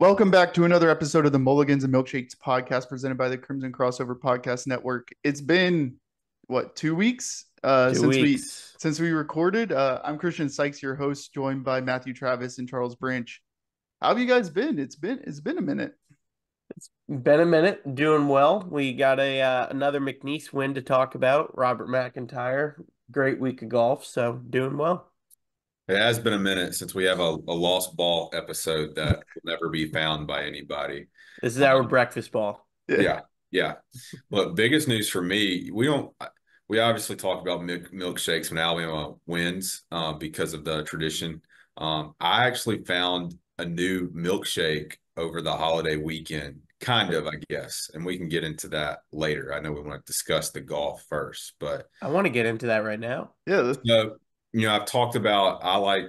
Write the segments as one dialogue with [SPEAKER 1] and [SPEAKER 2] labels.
[SPEAKER 1] Welcome back to another episode of the Mulligans and Milkshakes podcast presented by the Crimson Crossover Podcast Network. It's been what, 2 weeks
[SPEAKER 2] Two
[SPEAKER 1] since we
[SPEAKER 2] weeks.
[SPEAKER 1] since we recorded. I'm Christian Sykes, your host, joined by Matthew Travis and Charles Branch. How have you guys been? It's been a minute.
[SPEAKER 2] Been a minute, doing well. We got a another McNeese win to talk about. Robert McIntyre, great week of golf, so doing well.
[SPEAKER 3] It has been a minute since we have a lost ball episode that will never be found by anybody.
[SPEAKER 2] This is our
[SPEAKER 3] Um,
[SPEAKER 2] breakfast ball.
[SPEAKER 1] Yeah.
[SPEAKER 3] yeah, yeah. But biggest news for me, we obviously talk about milkshakes when Alabama wins because of the tradition. I actually found a new milkshake over the holiday weekend, kind of, I guess, and we can get into that later. I know we want to discuss the golf first, but
[SPEAKER 2] I want to get into that right now.
[SPEAKER 1] Yeah.
[SPEAKER 3] no, I've talked about I like,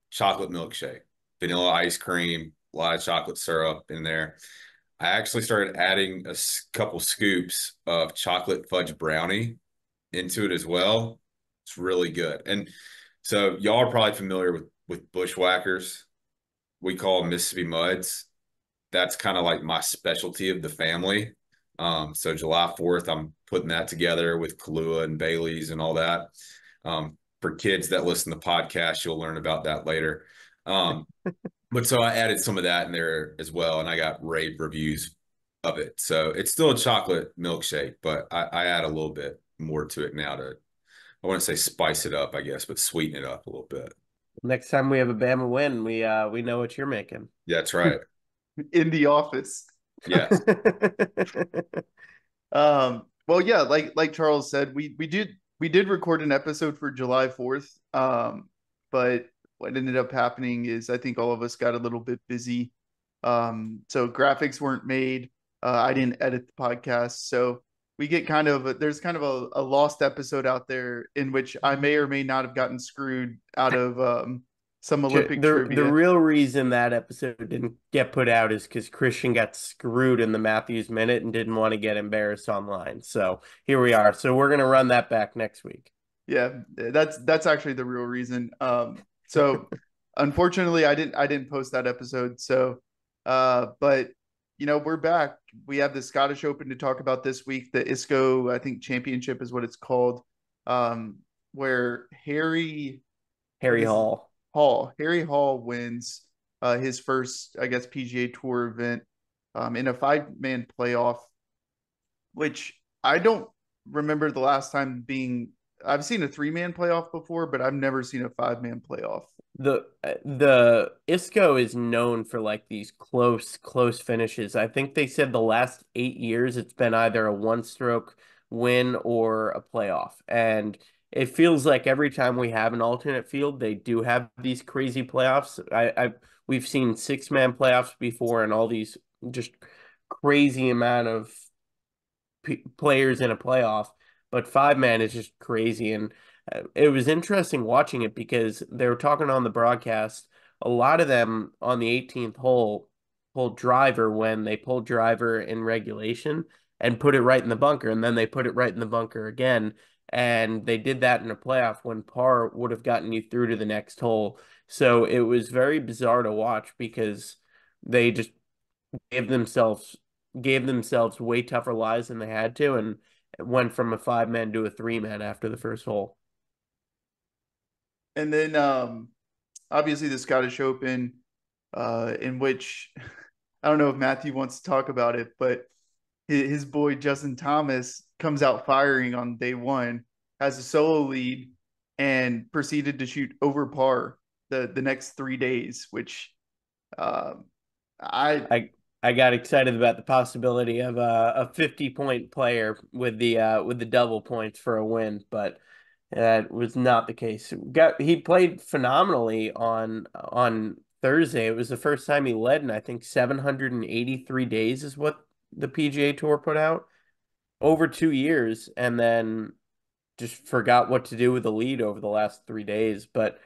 [SPEAKER 3] chocolate milkshake, vanilla ice cream, a lot of chocolate syrup in there. I actually started adding couple scoops of chocolate fudge brownie into it as well. It's really good. And so y'all are probably familiar with bushwhackers. We call them Mississippi Muds. That's kind of like my specialty of the family. So July 4th, I'm putting that together with Kahlua and Bailey's and all that. For kids that listen to podcasts, you'll learn about that later. Um, but so I added some of that in there as well, and I got rave reviews of it. So it's still a chocolate milkshake, but I add a little bit more to it now to, I want to say spice it up, I guess, but sweeten it up a little bit.
[SPEAKER 2] Next time we have a Bama win, we know what you're making.
[SPEAKER 3] Yeah, that's right.
[SPEAKER 1] In the office.
[SPEAKER 3] Yes.
[SPEAKER 1] Well, yeah, like Charles said, we did record an episode for July 4th. But what ended up happening is I think all of us got a little bit busy. So graphics weren't made. I didn't edit the podcast, so we get there's kind of a lost episode out there in which I may or may not have gotten screwed out of some Olympic
[SPEAKER 2] The
[SPEAKER 1] trivia.
[SPEAKER 2] real reason that episode didn't get put out is because Christian got screwed in the Matthews Minute and didn't want to get embarrassed online. So here we are. So we're gonna run that back next week.
[SPEAKER 1] Yeah, that's actually the real reason. So unfortunately, I didn't post that episode. So, but we're back. We have the Scottish Open to talk about this week. The ISCO, I think, Championship is what it's called. Um, where what
[SPEAKER 2] Harry
[SPEAKER 1] is it?
[SPEAKER 2] Hall.
[SPEAKER 1] Harry Hall wins his first, I guess, PGA Tour event in a five-man playoff, which I don't remember the last time being. I've seen a three-man playoff before, but I've never seen a five-man playoff.
[SPEAKER 2] The ISCO is known for like these close finishes. I think they said the last 8 years it's been either a one stroke win or a playoff. And it feels like every time we have an alternate field, they do have these crazy playoffs. We've seen 6-man playoffs before and all these just crazy amount of players in a playoff, but 5-man is just crazy. And it was interesting watching it because they were talking on the broadcast. A lot of them on the 18th hole pulled driver when they pulled driver in regulation and put it right in the bunker, and then they put it right in the bunker again. And they did that in a playoff when par would have gotten you through to the next hole. So it was very bizarre to watch because they just gave themselves gave themselves way tougher lies than they had to, and it went from a 5-man to a 3-man after the first hole.
[SPEAKER 1] And then obviously the Scottish Open, in which I don't know if Matthew wants to talk about it, but his boy Justin Thomas comes out firing on day one, has a solo lead, and proceeded to shoot over par the next 3 days, which um, I
[SPEAKER 2] I I got excited about the possibility of a 50-point player with the double points for a win, but that was not the case. He played phenomenally on Thursday. It was the first time he led in I think 783 days is what the PGA Tour put out over 2 years, and then just forgot what to do with the lead over the last 3 days. But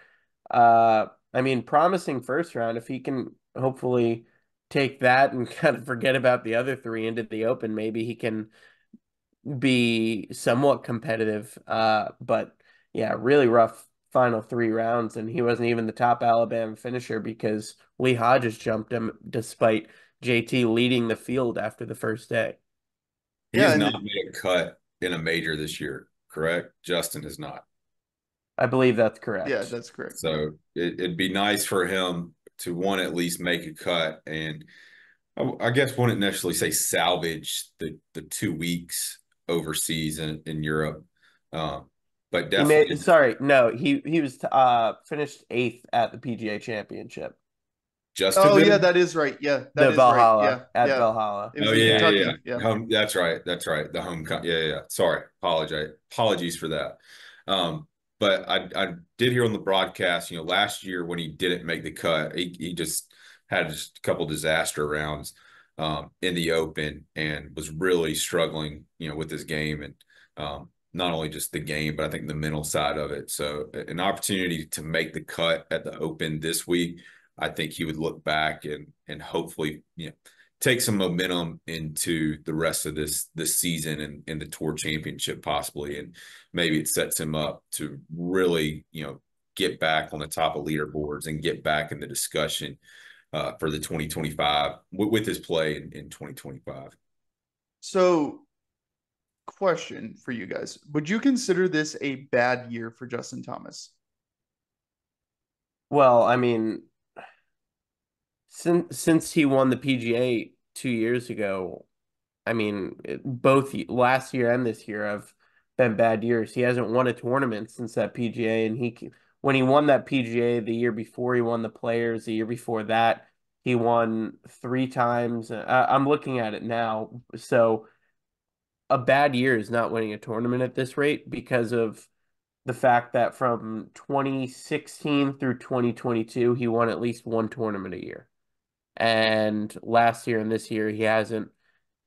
[SPEAKER 2] I mean, promising first round if he can hopefully take that and kind of forget about the other three into the Open, maybe he can be somewhat competitive. But yeah, really rough final 3 rounds, and he wasn't even the top Alabama finisher because Lee Hodges jumped him despite JT leading the field after the first day.
[SPEAKER 3] He
[SPEAKER 1] Yeah,
[SPEAKER 3] has
[SPEAKER 1] and
[SPEAKER 3] not made a cut in a major this year, correct? Justin has not.
[SPEAKER 2] I believe that's
[SPEAKER 1] yeah,
[SPEAKER 2] correct.
[SPEAKER 1] that's correct. Yeah.
[SPEAKER 3] So it'd be nice for him to one at least make a cut, and I guess wouldn't necessarily say salvage the 2 weeks overseas in Europe, um, but
[SPEAKER 2] He made,
[SPEAKER 3] definitely
[SPEAKER 2] sorry, no, he was finished 8th at the PGA Championship,
[SPEAKER 3] Justin
[SPEAKER 1] Oh
[SPEAKER 3] did
[SPEAKER 1] yeah,
[SPEAKER 3] it.
[SPEAKER 1] that is right. Yeah, that
[SPEAKER 2] the
[SPEAKER 1] is right.
[SPEAKER 2] Valhalla
[SPEAKER 1] Yeah,
[SPEAKER 2] at
[SPEAKER 1] yeah.
[SPEAKER 2] Valhalla.
[SPEAKER 1] It
[SPEAKER 3] Oh
[SPEAKER 1] was in
[SPEAKER 3] yeah, yeah,
[SPEAKER 1] Kentucky.
[SPEAKER 3] yeah.
[SPEAKER 1] Yeah.
[SPEAKER 3] That's right. That's right. The home. Yeah. Sorry. Apologies for that. Um, but I did hear on the broadcast, last year when he didn't make the cut, he just had just a couple disaster rounds in the Open and was really struggling, with his game and not only just the game, but I think the mental side of it. So an opportunity to make the cut at the Open this week, I think he would look back and hopefully, take some momentum into the rest of this season and the tour championship possibly, and maybe it sets him up to really get back on the top of leaderboards and get back in the discussion for the 2025 with his play in 2025.
[SPEAKER 1] So, question for you guys: would you consider this a bad year for Justin Thomas?
[SPEAKER 2] Well, I mean, since he won the PGA 2 years ago, I mean, both last year and this year have been bad years. He hasn't won a tournament since that PGA, and when he won that PGA the year before, he won the Players. The year before that, he won 3 times. I'm looking at it now. So a bad year is not winning a tournament at this rate because of the fact that from 2016 through 2022, he won at least one tournament a year. And last year and this year, he hasn't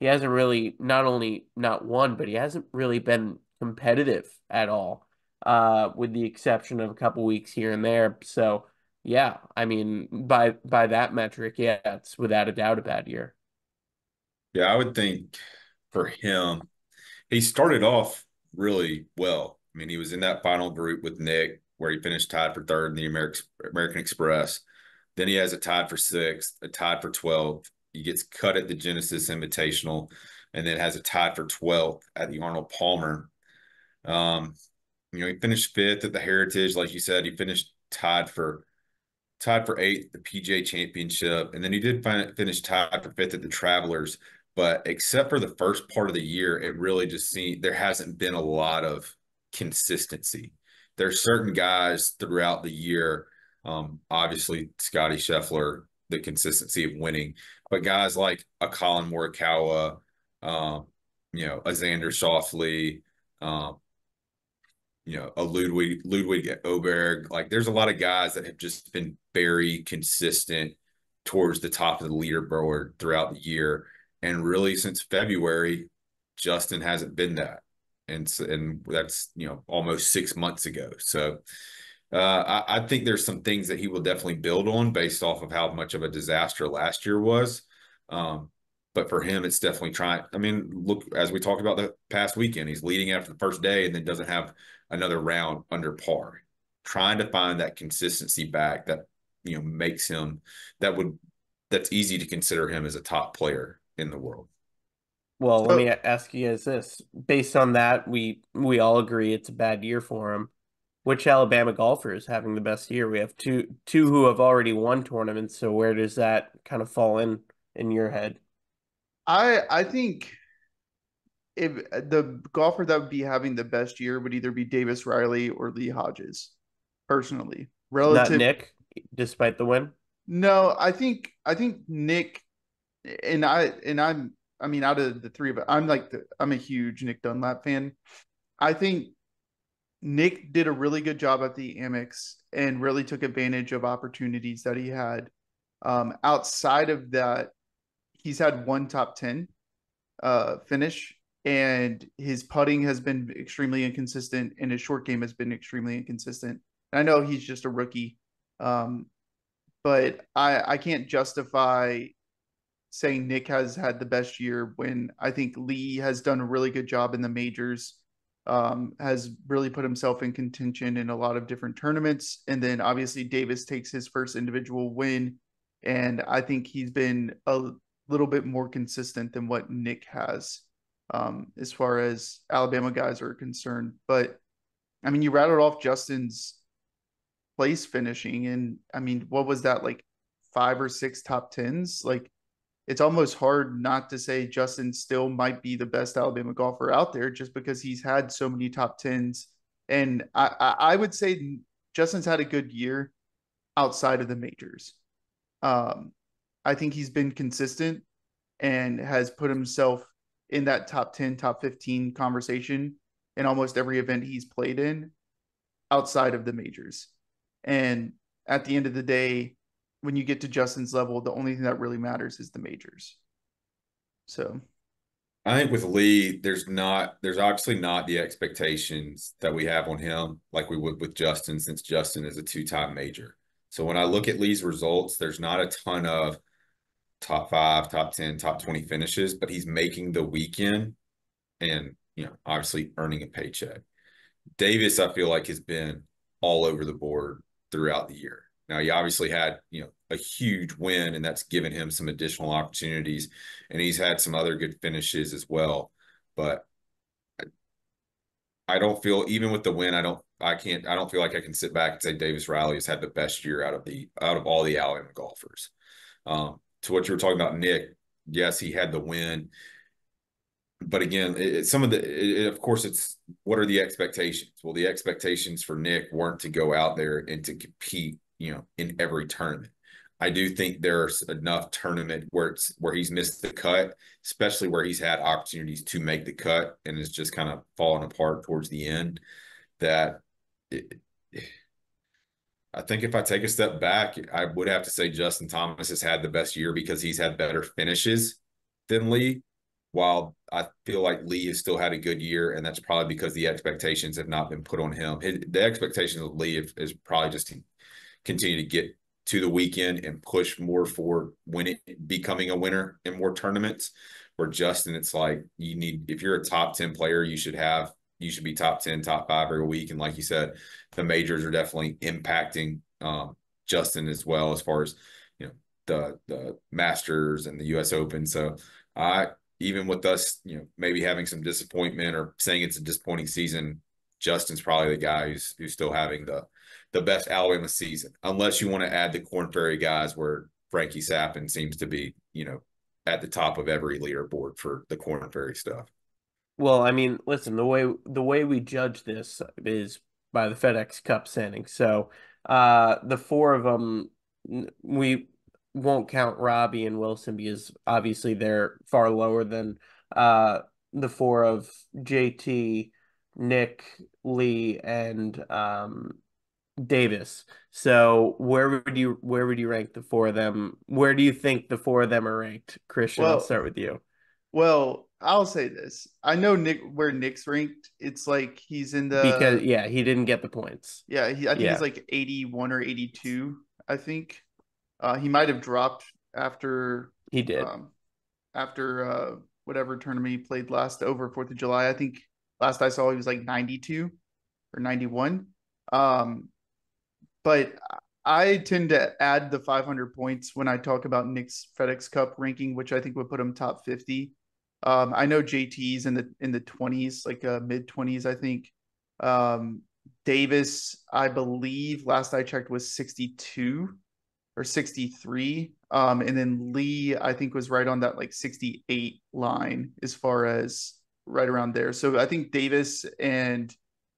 [SPEAKER 2] really not only not won, but he hasn't really been competitive at all, with the exception of a couple weeks here and there. So yeah, I mean, by that metric, yeah, it's without a doubt a bad year.
[SPEAKER 3] Yeah, I would think for him, he started off really well. I mean, he was in that final group with Nick where he finished tied for third in the American Express. Then he has a tied for sixth, a tied for 12th. He gets cut at the Genesis Invitational, and then has a tied for 12th at the Arnold Palmer. Um, he finished fifth at the Heritage, like you said. He finished tied for eighth at the PGA Championship, and then he did finish tied for fifth at the Travelers. But except for the first part of the year, it really just seemed there hasn't been a lot of consistency. There's certain guys throughout the year, obviously Scotty Scheffler, the consistency of winning, but guys like a Colin Morikawa, a Xander Schauffele, um, a Ludwig Oberg. Like there's a lot of guys that have just been very consistent towards the top of the leaderboard throughout the year. And really since February, Justin hasn't been that. And that's, almost 6 months ago. So I think there's some things that he will definitely build on based off of how much of a disaster last year was. Um, but for him, it's definitely trying. I mean, look, as we talked about the past weekend, he's leading after the first day and then doesn't have another round under par. Trying to find that consistency back that, makes him that's easy to consider him as a top player in the world.
[SPEAKER 2] Well, let me
[SPEAKER 1] So
[SPEAKER 2] ask you guys this. Based on that, we all agree it's a bad year for him. Which Alabama golfer is having the best year? We have two who have already won tournaments, so where does that kind of fall in your head?
[SPEAKER 1] I think if the golfer that would be having the best year would either be Davis Riley or Lee Hodges, personally.
[SPEAKER 2] Not
[SPEAKER 1] Relative,
[SPEAKER 2] Nick, despite the win.
[SPEAKER 1] no, I think Nick I mean out of the three of us, I'm a huge Nick Dunlap fan. I think Nick did a really good job at the Amex and really took advantage of opportunities that he had. Outside of that, he's had one top 10 finish, and his putting has been extremely inconsistent, and his short game has been extremely inconsistent. And I know he's just a rookie, um, but I can't justify saying Nick has had the best year when I think Lee has done a really good job in the majors. has really put himself in contention in a lot of different tournaments. And then obviously Davis takes his first individual win. And I think he's been a little bit more consistent than what Nick has, as far as Alabama guys are concerned. But I mean, you rattled off Justin's place finishing, and I mean, what was that, like 5 or 6 top tens? Like, it's almost hard not to say Justin still might be the best Alabama golfer out there just because he's had so many top tens. And I would say Justin's had a good year outside of the majors. Um, I think he's been consistent and has put himself in that top 10, top 15 conversation in almost every event he's played in outside of the majors. And at the end of the day, when you get to Justin's level, the only thing that really matters is the majors. So
[SPEAKER 3] I think with Lee, there's obviously not the expectations that we have on him like we would with Justin, since Justin is a two-time major. So when I look at Lee's results, there's not a ton of top 5, top 10, top 20 finishes, but he's making the weekend and, obviously earning a paycheck. Davis, I feel like, has been all over the board throughout the year. Now, he obviously had, a huge win, and that's given him some additional opportunities, and he's had some other good finishes as well. But I don't feel, even with the win, I don't feel like I can sit back and say Davis Riley has had the best year out of all the Alabama golfers. To what you were talking about, Nick, yes, he had the win. But again, of course, it's what are the expectations? Well, the expectations for Nick weren't to go out there and to compete, in every tournament. I do think there's enough tournament where he's missed the cut, especially where he's had opportunities to make the cut and it's just kind of fallen apart towards the end. That I think if I take a step back, I would have to say Justin Thomas has had the best year because he's had better finishes than Lee. While I feel like Lee has still had a good year, and that's probably because the expectations have not been put on him. The expectations of Lee is probably just to continue to get to the weekend and push more for becoming a winner in more tournaments. Where Justin, it's like if you're a top 10 player, you should be top 10, top 5 every week. And like you said, the majors are definitely impacting Justin as well, as far as the Masters and the U.S. Open. So even with us, maybe having some disappointment or saying it's a disappointing season, Justin's probably the guy who's still having the best Alabama season, unless you want to add the Corn Ferry guys, where Frankie Sappin seems to be, at the top of every leaderboard for the Corn Ferry stuff.
[SPEAKER 2] Well, I mean, listen, the way we judge this is by the FedEx Cup standing. So, the four of them, we won't count Robbie and Wilson because obviously they're far lower than the four of JT, Nick, Lee, and Davis. So where would you rank the four of them? Where do you think the four of them are ranked? Christian, I'll
[SPEAKER 1] well
[SPEAKER 2] start with you.
[SPEAKER 1] well, I'll say this. I know where Nick's ranked. It's like he's in
[SPEAKER 2] Because
[SPEAKER 1] the
[SPEAKER 2] yeah, he didn't get the points.
[SPEAKER 1] I think he's
[SPEAKER 2] Yeah,
[SPEAKER 1] like 81 or 82, I think. He might have dropped after
[SPEAKER 2] he did.
[SPEAKER 1] um whatever tournament he played last over 4th of July. I think last I saw he was like 92 or 91. Um, but I tend to add the 500 points when I talk about Nick's FedEx Cup ranking, which I think would put him top 50. I know JT's in the 20s, like mid 20s, I think. Um, Davis, I believe last I checked was 62 or 63. And then Lee, I think, was right on that like 68 line as far as right around there. So I think Davis and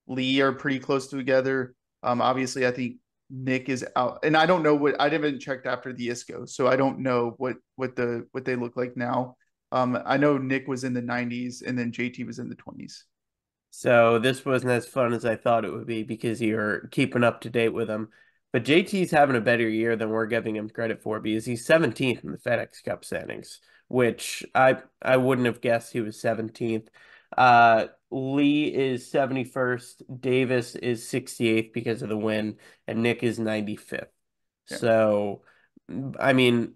[SPEAKER 1] Lee are pretty close together. Obviously, I think Nick is out, and I don't know what I haven't checked after the ISCO, so I don't know what they look like now. I know Nick was in the 90s, and then JT was in the 20s.
[SPEAKER 2] So this wasn't as fun as I thought it would be because you're keeping up to date with him. But JT's having a better year than we're giving him credit for because he's 17th in the FedEx Cup standings, which I wouldn't have guessed he was 17th. Lee is 71st, Davis is 68th because of the win, and Nick is 95th.
[SPEAKER 1] Yeah.
[SPEAKER 2] So, I mean,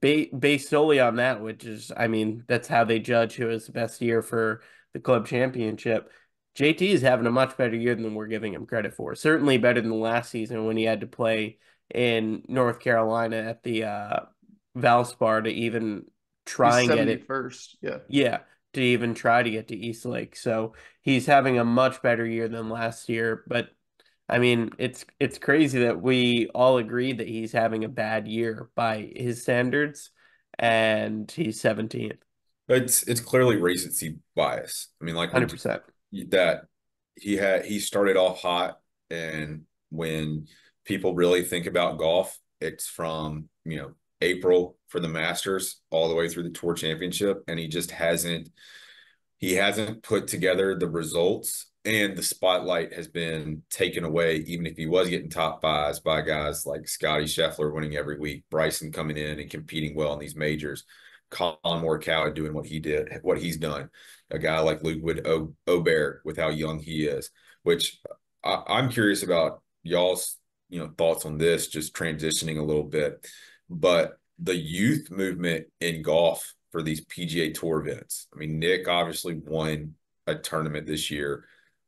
[SPEAKER 2] based solely on that, which is, I mean, that's how they judge who has the best year for the club championship. JT is having a much better year than we're giving him credit for. Certainly better than last season when he had to play in North Carolina at the Valspar to even
[SPEAKER 1] He's
[SPEAKER 2] try and get it.
[SPEAKER 1] 71st. Yeah.
[SPEAKER 2] Yeah, to even try to get to East Lake. So he's having a much better year than last year. But I mean, it's crazy that we all agree that he's having a bad year by his standards, and he's 17th.
[SPEAKER 3] It's clearly recency bias. I mean, like we
[SPEAKER 2] 100%.
[SPEAKER 3] that he started off hot, and when people really think about golf, it's from, April for the Masters all the way through the Tour Championship, and he hasn't put together the results, and the spotlight has been taken away, even if he was getting top fives by guys like Scotty Scheffler winning every week, Bryson coming in and competing well in these majors, Colin Morikawa doing what he's done, a guy like Ludwig Oberg with how young he is, which I'm curious about y'all's thoughts on this, just transitioning a little bit, but the youth movement in golf for these PGA Tour events. I mean, Nick obviously won a tournament this year.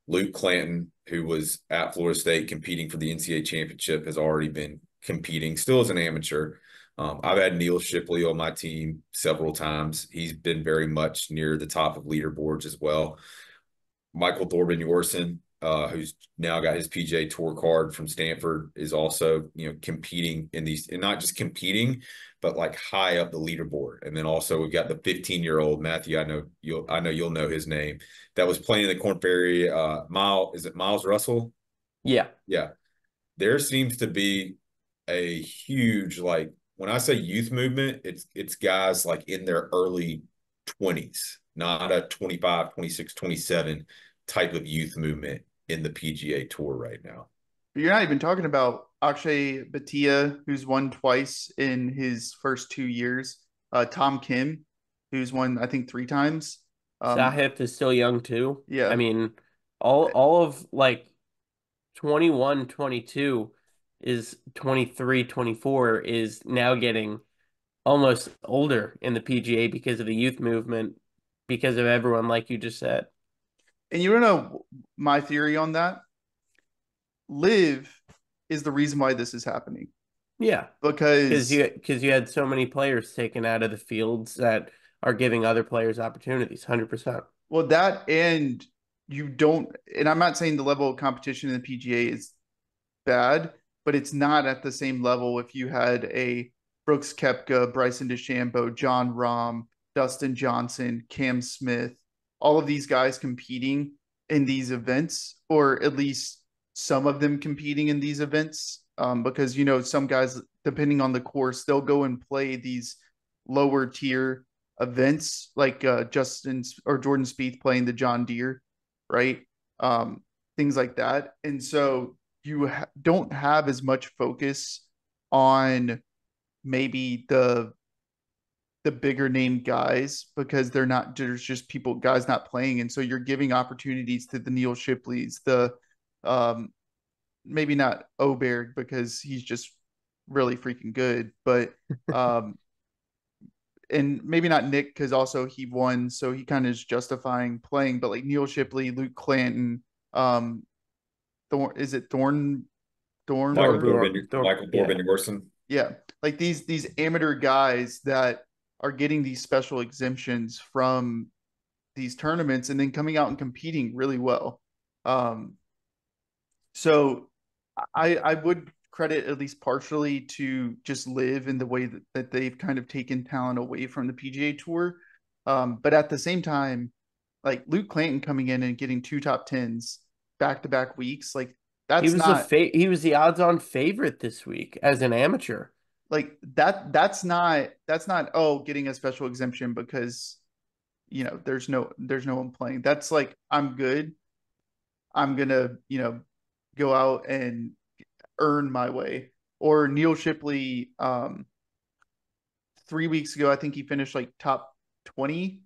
[SPEAKER 3] Luke Clanton, who was at Florida State competing for the NCAA championship, has already been competing, still as an amateur. I've had Neil Shipley on my team several times. He's been very much near the top of leaderboards as well. Michael Thorben Yorson, who's now got his PGA Tour card from Stanford, is also, competing in these, and not just competing, but like high up the leaderboard. And then also we've got the 15-year-old Matthew. I know you'll know his name, that was playing in the Corn Ferry. Is it Miles Russell?
[SPEAKER 2] Yeah.
[SPEAKER 3] Yeah. There seems to be a huge, like, when I say youth movement, it's guys like in their early 20s, not a 25, 26, 27 type of youth movement in the PGA Tour right now.
[SPEAKER 1] But you're not even talking about Akshay Bhatia, who's won twice in his first 2 years. Tom Kim, who's won, I think, 3 times.
[SPEAKER 2] Sahith is still young too. I
[SPEAKER 1] Yeah.
[SPEAKER 2] mean, all of like 21, 22 is 23, 24 is now getting almost older in the PGA because of the youth movement, because of everyone, like you just said.
[SPEAKER 1] And you don't know my theory on that? Live is the reason why this is happening.
[SPEAKER 2] Yeah, because
[SPEAKER 1] Because
[SPEAKER 2] you had so many players taken out of the fields that are giving other players opportunities. 100%.
[SPEAKER 1] well, that and you don't, and I'm not saying the level of competition in the PGA is bad, but it's not at the same level if you had a Brooks Koepka, Bryson DeChambeau, John Rahm, Dustin Johnson, Cam Smith, all of these guys competing in these events, or at least some of them competing in these events. Because some guys, depending on the course, they'll go and play these lower tier events, like Justin or Jordan Spieth playing the John Deere, right? Things like that, and so you don't have as much focus on maybe the bigger name guys because there's just guys not playing, and so you're giving opportunities to the Neil Shipleys, the um maybe not Oberg because he's just really freaking good, but and maybe not Nick because also he won, so he kind of is justifying playing, but like Neil Shipley, Luke Clanton, um is it
[SPEAKER 3] Michael
[SPEAKER 1] Thornberg?
[SPEAKER 3] Thorben, Michael
[SPEAKER 2] Yeah.
[SPEAKER 3] Thorben Yorson.
[SPEAKER 1] Yeah, like these amateur guys that are getting these special exemptions from these tournaments and then coming out and competing really well. Um, so I would credit at least partially to just Live in the way that they've kind of taken talent away from the PGA Tour. But at the same time, like Luke Clanton coming in and getting 2 top 10s back to back weeks, like
[SPEAKER 2] He
[SPEAKER 1] that's
[SPEAKER 2] was
[SPEAKER 1] not
[SPEAKER 2] he was the odds-on favorite this week as an amateur.
[SPEAKER 1] like that's not oh getting a special exemption because there's no one playing. That's like I'm good. I'm gonna go out and earn my way. Or Neil Shipley, 3 weeks ago, I think he finished like top 20.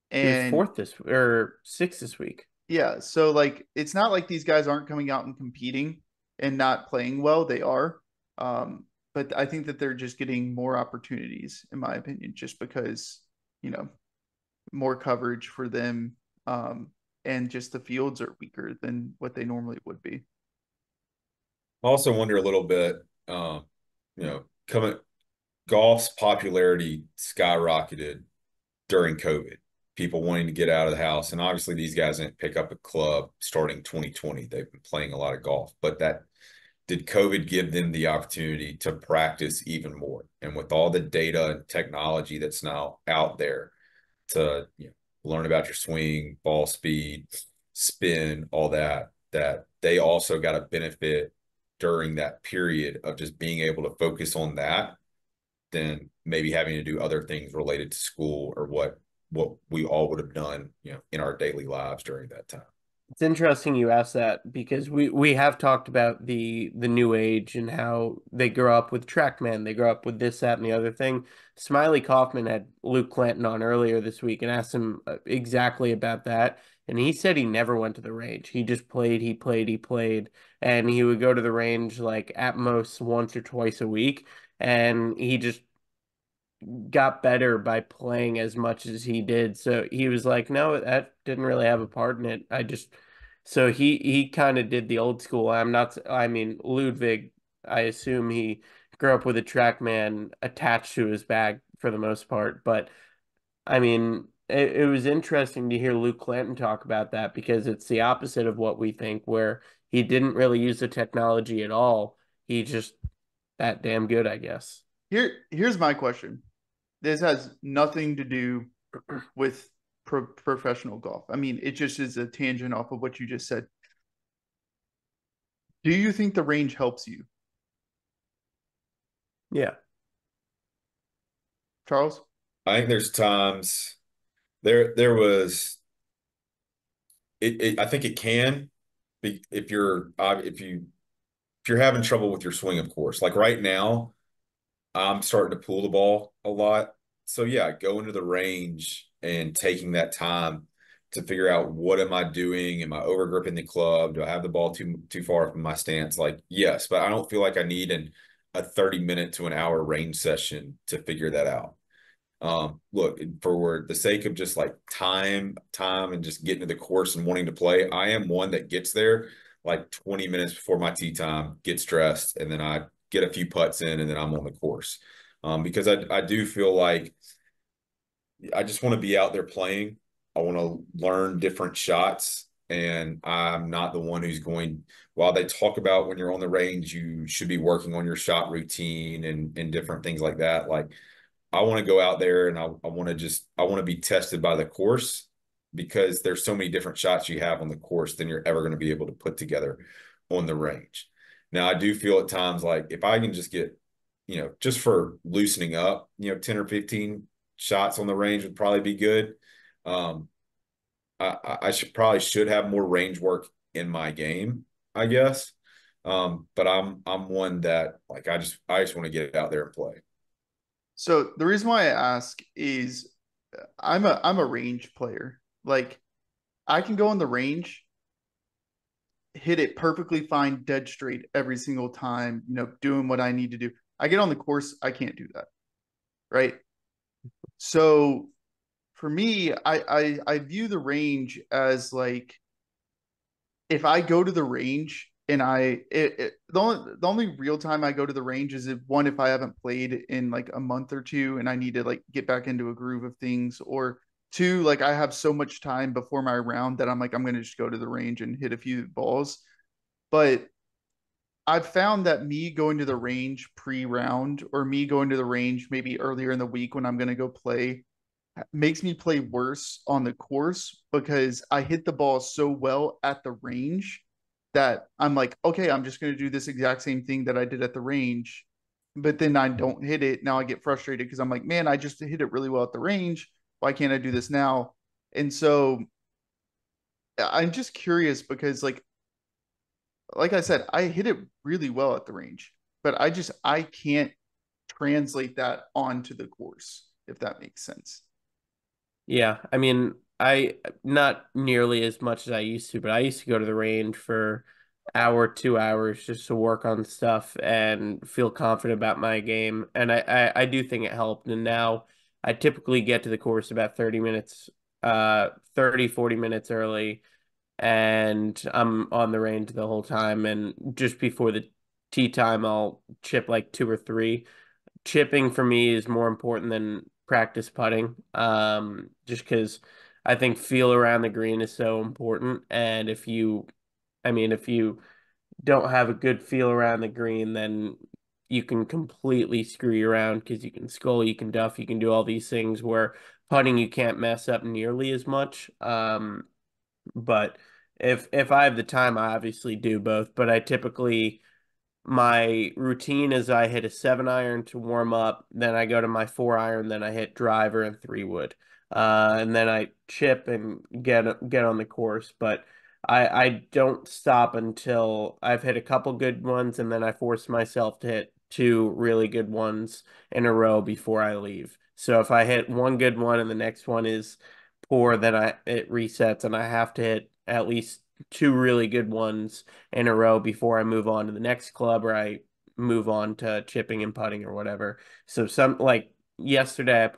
[SPEAKER 2] He was
[SPEAKER 1] And
[SPEAKER 2] fourth this or sixth this week.
[SPEAKER 1] yeah, so like it's not like these guys aren't coming out and competing and not playing well. They are. But I think that they're just getting more opportunities, in my opinion, just because, you know, more coverage for them. and just the fields are weaker than what they normally would be.
[SPEAKER 3] I also wonder a little bit, coming golf's popularity skyrocketed during COVID. People wanting to get out of the house, and obviously these guys didn't pick up a club starting 2020. They've been playing a lot of golf, but that did COVID give them the opportunity to practice even more? And with all the data and technology that's now out there to learn about your swing, ball speed, spin, all that, that they also got a benefit during that period of just being able to focus on that than maybe having to do other things related to school or what we all would have done, in our daily lives during that time.
[SPEAKER 2] It's interesting you asked that because we have talked about the new age and how they grow up with TrackMan, they grow up with this, that, and the other thing. Smiley Kaufman had Luke Clanton on earlier this week and asked him exactly about that. And he said he never went to the range. He just played, he played, he played, and he would go to the range like at most once or twice a week. And he just got better by playing as much as he did. So he was like, no, that didn't really have a part in it. So he kind of did the old school. I mean, Ludwig, I assume he grew up with a TrackMan attached to his bag for the most part. But I mean, it was interesting to hear Luke Clanton talk about that because it's the opposite of what we think, where he didn't really use the technology at all. He just that damn good, I guess.
[SPEAKER 1] Here's my question. This has nothing to do with professional golf. I mean, it just is a tangent off of what you just said. Do you think the range helps you,
[SPEAKER 2] Yeah.
[SPEAKER 1] Charles?
[SPEAKER 3] I think there's times there was I think it can be if you're having trouble with your swing, of course. Like right now, I'm starting to pull the ball a lot. So yeah, going to the range and taking that time to figure out what am I doing? Am I over gripping the club? Do I have the ball too far from my stance? Like, yes, but I don't feel like I need a 30-minute to an hour range session to figure that out. Look, for the sake of just like time and just getting to the course and wanting to play, I am one that gets there like 20 minutes before my tee time, gets dressed, and then I get a few putts in, and then I'm on the course. Because I do feel like I just want to be out there playing. I want to learn different shots, and I'm not the one who's going. While they talk about when you're on the range, you should be working on your shot routine and different things like that. Like I want to go out there and I want to be tested by the course because there's so many different shots you have on the course than you're ever going to be able to put together on the range. Now, I do feel at times like if I can just get, just for loosening up, 10 or 15 shots on the range would probably be good. Um, I should have more range work in my game, I guess. But I'm one that like I just want to get out there and play.
[SPEAKER 1] So the reason why I ask is I'm a range player. Like I can go on the range, hit it perfectly fine, dead straight every single time, doing what I need to do. I get on the course, I can't do that. Right. So for me, I view the range as like if I go to the range and the only real time I go to the range is if I haven't played in like a month or two and I need to like get back into a groove of things, or two, like I have so much time before my round that I'm like, I'm going to just go to the range and hit a few balls. But I've found that me going to the range pre-round or me going to the range maybe earlier in the week when I'm going to go play makes me play worse on the course because I hit the ball so well at the range that I'm like, okay, I'm just going to do this exact same thing that I did at the range. But then I don't hit it. Now I get frustrated because I'm like, man, I just hit it really well at the range. Why can't I do this now? And so I'm just curious because like I said, I hit it really well at the range, but I can't translate that onto the course, if that makes sense.
[SPEAKER 2] Yeah, I mean, I not nearly as much as I used to, but I used to go to the range for hour, 2 hours just to work on stuff and feel confident about my game. And I do think it helped. And now I typically get to the course about 30 minutes, 30, 40 minutes early. and I'm on the range the whole time. And just before the tee time, I'll chip like two or three. Chipping for me is more important than practice putting, just because I think feel around the green is so important. And if you don't have a good feel around the green, then you can completely screw you around because you can skull, you can duff, you can do all these things where putting you can't mess up nearly as much. But if I have the time, I obviously do both. But I typically my routine is I hit a 7-iron to warm up, then I go to my 4-iron, then I hit driver and 3-wood. And then I chip and get on the course. But I don't stop until I've hit a couple good ones, and then I force myself to hit two really good ones in a row before I leave. So if I hit one good one and the next one is poor, then it resets and I have to hit at least two really good ones in a row before I move on to the next club, or I move on to chipping and putting or whatever. So some like yesterday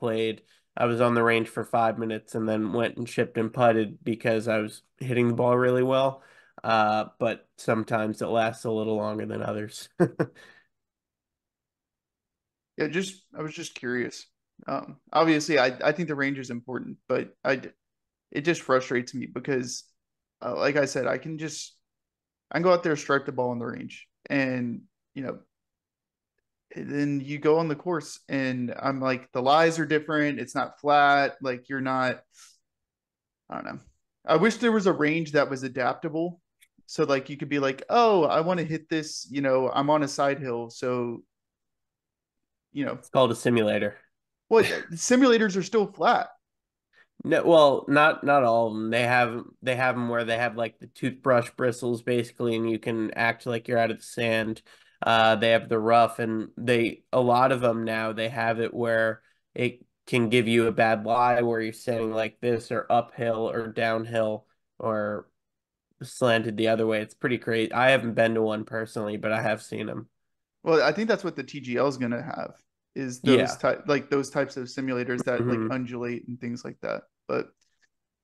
[SPEAKER 2] I was on the range for 5 minutes and then went and chipped and putted because I was hitting the ball really well. But sometimes it lasts a little longer than others.
[SPEAKER 1] Yeah, just I was just curious. Obviously, I think the range is important, but it just frustrates me because, like I said, I can go out there, strike the ball in the range, and you know, then you go on the course, and I'm like, the lies are different. It's not flat. Like you're not. I don't know. I wish there was a range that was adaptable, so like you could be like, oh, I want to hit this. I'm on a side hill, so you know
[SPEAKER 2] It's called a simulator.
[SPEAKER 1] what simulators are still flat.
[SPEAKER 2] No, well, not all of them. They have them where they have like the toothbrush bristles basically, and you can act like you're out of the sand. They have the rough, and a lot of them now they have it where it can give you a bad lie where you're standing like this or uphill or downhill or slanted the other way. It's pretty crazy. I haven't been to one personally, but I have seen them.
[SPEAKER 1] Well, I think that's what the TGL is going to have is
[SPEAKER 2] Yeah.
[SPEAKER 1] those types of simulators that like
[SPEAKER 2] Hmm.
[SPEAKER 1] undulate and things like that. But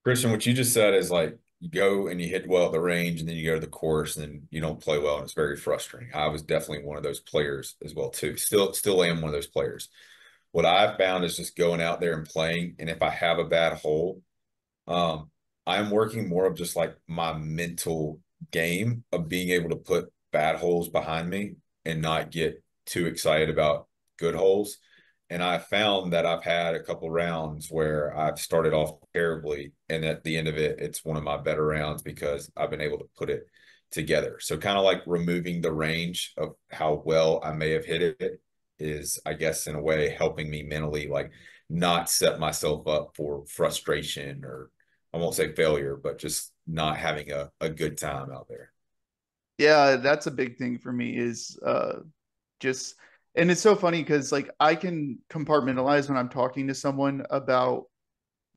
[SPEAKER 3] Christian, what you just said is like you go and you hit well at the range, and then you go to the course, and then you don't play well, and it's very frustrating. I was definitely one of those players as well too. Still am one of those players. What I've found is just going out there and playing, and if I have a bad hole, um, I'm working more of just like my mental game of being able to put bad holes behind me and not get too excited about good holes. And I found that I've had a couple rounds where I've started off terribly, and at the end of it, it's one of my better rounds because I've been able to put it together. So kind of like removing the range of how well I may have hit it is, I guess, in a way helping me mentally like not set myself up for frustration or I won't say failure, but just not having a good time out there.
[SPEAKER 1] yeah, that's a big thing for me is just and it's so funny because like I can compartmentalize when I'm talking to someone about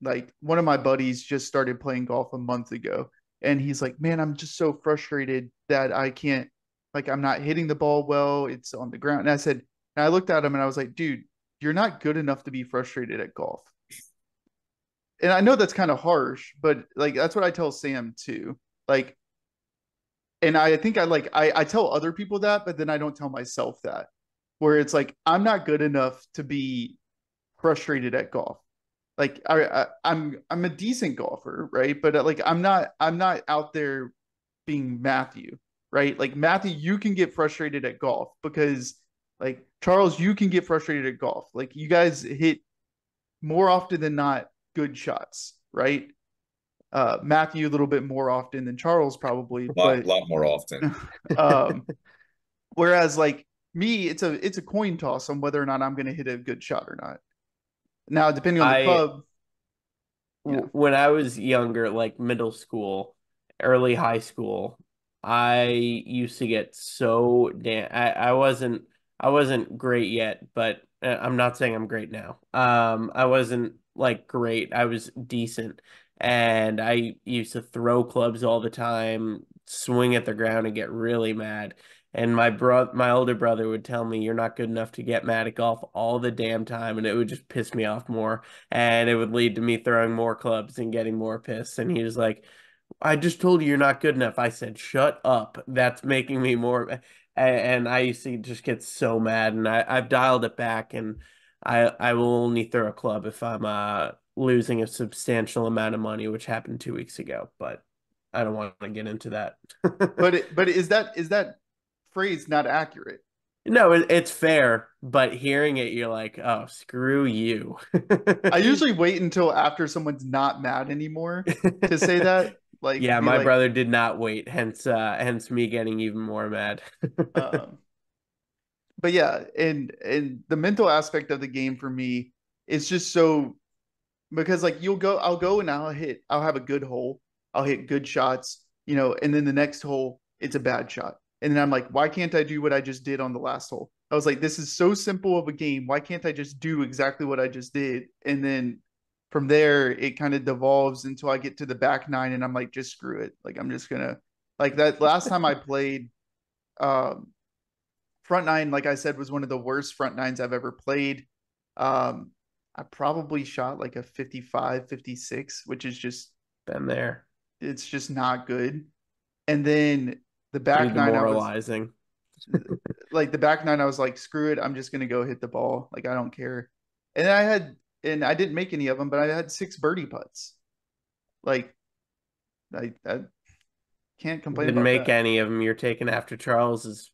[SPEAKER 1] like one of my buddies just started playing golf a month ago and he's like, man, I'm just so frustrated that I can't like I'm not hitting the ball well. It's on the ground. And I looked at him and I was like, dude, you're not good enough to be frustrated at golf. And I know that's kind of harsh, but like that's what I tell Sam too. Like, and I think I tell other people that, but then I don't tell myself that. Where it's like I'm not good enough to be frustrated at golf. Like I'm a decent golfer, right? But like I'm not out there being Matthew, right? Like Matthew, you can get frustrated at golf because like Charles, you can get frustrated at golf. Like you guys hit more often than not good shots, right? Matthew a little bit more often than Charles probably, but
[SPEAKER 3] Lot more often.
[SPEAKER 1] um, whereas like me, it's a coin toss on whether or not I'm going to hit a good shot or not. Now, depending on the
[SPEAKER 2] I
[SPEAKER 1] club,
[SPEAKER 2] when I was younger, like middle school, early high school, I used to get so damn I wasn't great yet, but I'm not saying I'm great now. I wasn't like great. I was decent. And I used to throw clubs all the time, swing at the ground and get really mad. And my older brother would tell me, "You're not good enough to get mad at golf all the damn time," and it would just piss me off more, and it would lead to me throwing more clubs and getting more pissed. And he was like, I just told you you're not good enough. I said, shut up. That's making me more. And I used to just get so mad, and I've dialed it back, and I will only throw a club if I'm losing a substantial amount of money, which happened 2 weeks ago. But I don't want to get into that.
[SPEAKER 1] But is that phrase not accurate?
[SPEAKER 2] No, it's fair, but hearing it, you're like, oh, screw you.
[SPEAKER 1] I usually wait until after someone's not mad anymore to say that. Like
[SPEAKER 2] Yeah,
[SPEAKER 1] be
[SPEAKER 2] my
[SPEAKER 1] like,
[SPEAKER 2] brother did not wait, hence me getting even more mad.
[SPEAKER 1] um, but yeah, and the mental aspect of the game for me is just so because like I'll go and I'll have a good hole, I'll hit good shots, and then the next hole it's a bad shot, and then I'm like, why can't I do what I just did on the last hole? I was like, this is so simple of a game. Why can't I just do exactly what I just did? And then from there, it kind of devolves until I get to the back nine, and I'm like, just screw it. Like I'm just gonna like that last time I played. Um, Front nine, like I said, was one of the worst front nines I've ever played. Um, I probably shot like a 55, 56, which is just,
[SPEAKER 2] Been there.
[SPEAKER 1] it's just not good. And then the
[SPEAKER 2] Pretty
[SPEAKER 1] back nine,
[SPEAKER 2] demoralizing.
[SPEAKER 1] the back nine, I was like, screw it. I'm just going to go hit the ball. Like, I don't care. And and I didn't make any of them, but I had 6 birdie putts. Like, I can't complain
[SPEAKER 2] Didn't
[SPEAKER 1] about
[SPEAKER 2] make
[SPEAKER 1] that.
[SPEAKER 2] any of them. You're taking after Charles's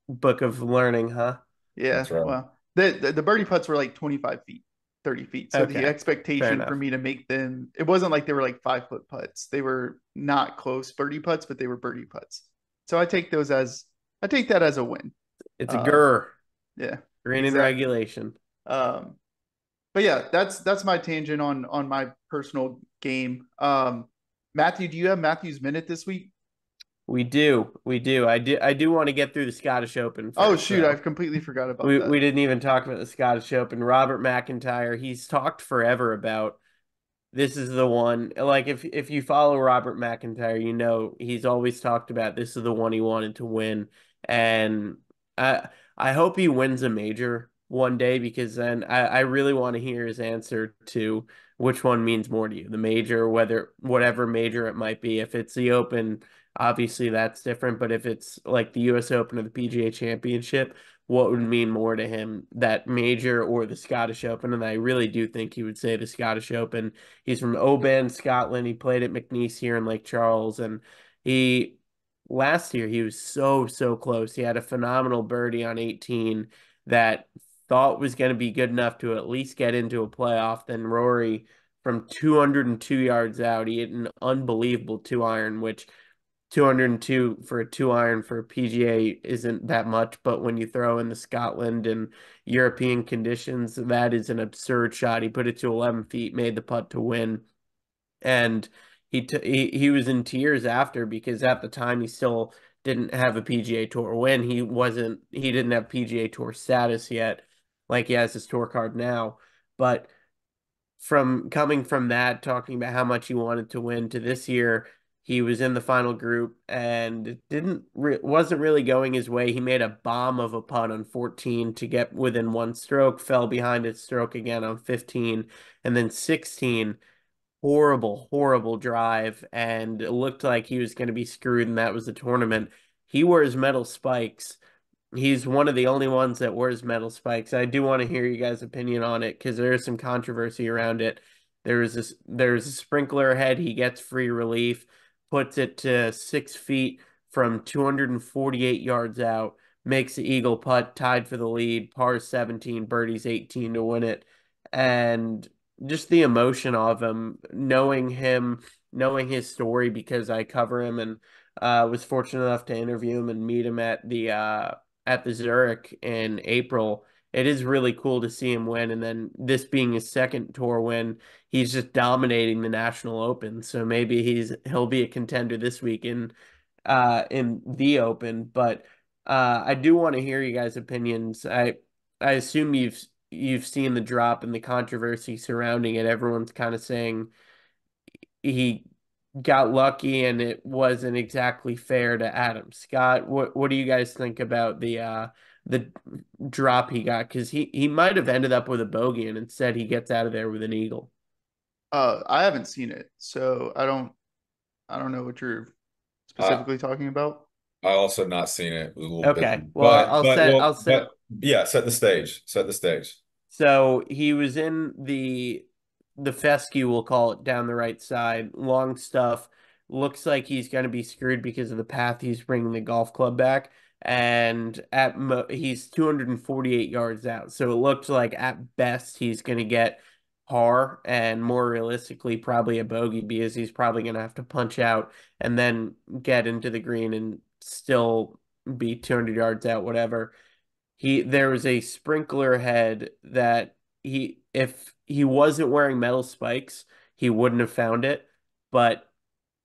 [SPEAKER 2] book of learning, huh?
[SPEAKER 1] Yeah,
[SPEAKER 3] That's right.
[SPEAKER 1] well, the birdie putts were like 25 feet, 30 feet. So the
[SPEAKER 2] Okay, fair
[SPEAKER 1] expectation for
[SPEAKER 2] enough.
[SPEAKER 1] me to make them, it wasn't like they were like 5 foot putts. They were not close birdie putts, but they were birdie putts. So I take that as a win.
[SPEAKER 2] It's a
[SPEAKER 1] Uh,
[SPEAKER 2] GUR,
[SPEAKER 1] yeah,
[SPEAKER 2] green in
[SPEAKER 1] exactly.
[SPEAKER 2] regulation.
[SPEAKER 1] Um, but yeah, that's my tangent on my personal game. Matthew, do you have Matthew's minute this week?
[SPEAKER 2] We do. I do want to get through the Scottish Open
[SPEAKER 1] Oh
[SPEAKER 2] first,
[SPEAKER 1] shoot,
[SPEAKER 2] though.
[SPEAKER 1] I've completely forgot about
[SPEAKER 2] We
[SPEAKER 1] that.
[SPEAKER 2] didn't even talk about the Scottish Open. Robert McIntyre, he's talked forever about this is the one. Like if you follow Robert McIntyre, you know he's always talked about this is the one he wanted to win. And I hope he wins a major one day because then I really want to hear his answer to which one means more to you, the major, whatever major it might be. If it's the Open, obviously that's different. But if it's like the US Open or the PGA Championship, what would mean more to him, that major or the Scottish Open? And I really do think he would say the Scottish Open. He's from Oban, Scotland. He played at McNeese here in Lake Charles, and he last year he was so close. He had a phenomenal birdie on 18 that thought was going to be good enough to at least get into a playoff. Then Rory from 202 yards out, he hit an unbelievable 2 iron, which 202 for a 2 iron for a PGA isn't that much, but when you throw in the Scotland and European conditions, that is an absurd shot. He put it to 11 feet, made the putt to win, and he was in tears after because at the time he still didn't have a PGA Tour win. He didn't have PGA Tour status yet, like he has his tour card now, but from coming from that, talking about how much he wanted to win to this year, he was in the final group and it wasn't really going his way. He made a bomb of a putt on 14 to get within one stroke, fell behind his stroke again on 15, and then 16, horrible drive, and it looked like he was going to be screwed, and that was the tournament. He wears metal spikes. He's one of the only ones that wears metal spikes. I do want to hear you guys' opinion on it because there is some controversy around it. There's a sprinkler head. He gets free relief, puts it to 6 feet from 248 yards out, makes the eagle putt, tied for the lead, par 17, birdies 18 to win it. And just the emotion of him, knowing his story because I cover him and was fortunate enough to interview him and meet him at the Zurich in April. It is really cool to see him win, and then this being his second tour win, he's just dominating the National Open. So maybe he'll be a contender this week in the Open. But I do want to hear you guys' opinions. I assume you've seen the drop and the controversy surrounding it. Everyone's kind of saying he got lucky and it wasn't exactly fair to Adam Scott. What do you guys think about the drop he got? Because he might have ended up with a bogey and instead he gets out of there with an eagle.
[SPEAKER 1] I haven't seen it, so I don't know what you're
[SPEAKER 3] I
[SPEAKER 1] specifically talking about.
[SPEAKER 3] I also not seen it. It was a little
[SPEAKER 2] Okay.
[SPEAKER 3] busy,
[SPEAKER 2] Well, I'll set I'll set
[SPEAKER 3] but yeah, set the stage. Set the stage.
[SPEAKER 2] So he was in the fescue, we'll call it, down the right side. Long stuff. Looks like he's going to be screwed because of the path he's bringing the golf club back. And he's 248 yards out. So it looks like at best he's going to get par and more realistically probably a bogey because he's probably going to have to punch out and then get into the green and still be 200 yards out, whatever. There was a sprinkler head that if he wasn't wearing metal spikes, he wouldn't have found it, but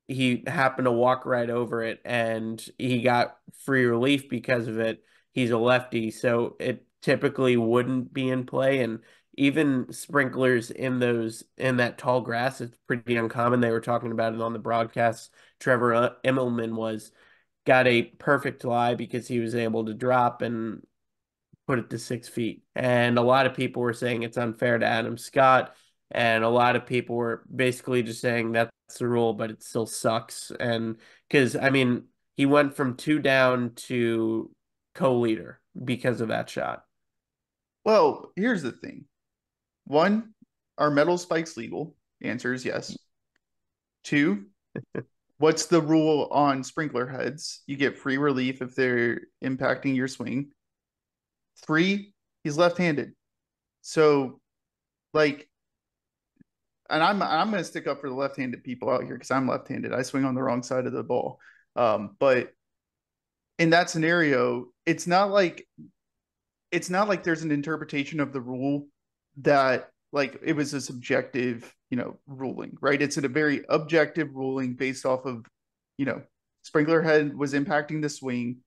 [SPEAKER 2] he happened to walk right over it and he got free relief because of it. He's a lefty, so it typically wouldn't be in play. And even sprinklers in that tall grass, it's pretty uncommon. They were talking about it on the broadcast. Trevor Immelman was got a perfect lie because he was able to drop and put it to 6 feet. And a lot of people were saying it's unfair to Adam Scott. And a lot of people were basically just saying that's the rule, but it still sucks. And because, I mean, he went from two down to co-leader because of that shot.
[SPEAKER 1] Well, here's the thing. One, are metal spikes legal? The answer is yes. Two, what's the rule on sprinkler heads? You get free relief if they're impacting your swing. Three, he's left-handed. So, like, and I'm going to stick up for the left-handed people out here because I'm left-handed. I swing on the wrong side of the ball. But in that scenario, it's not like there's an interpretation of the rule that like it was a subjective, ruling, right? It's a very objective ruling based off of, sprinkler head was impacting the swing.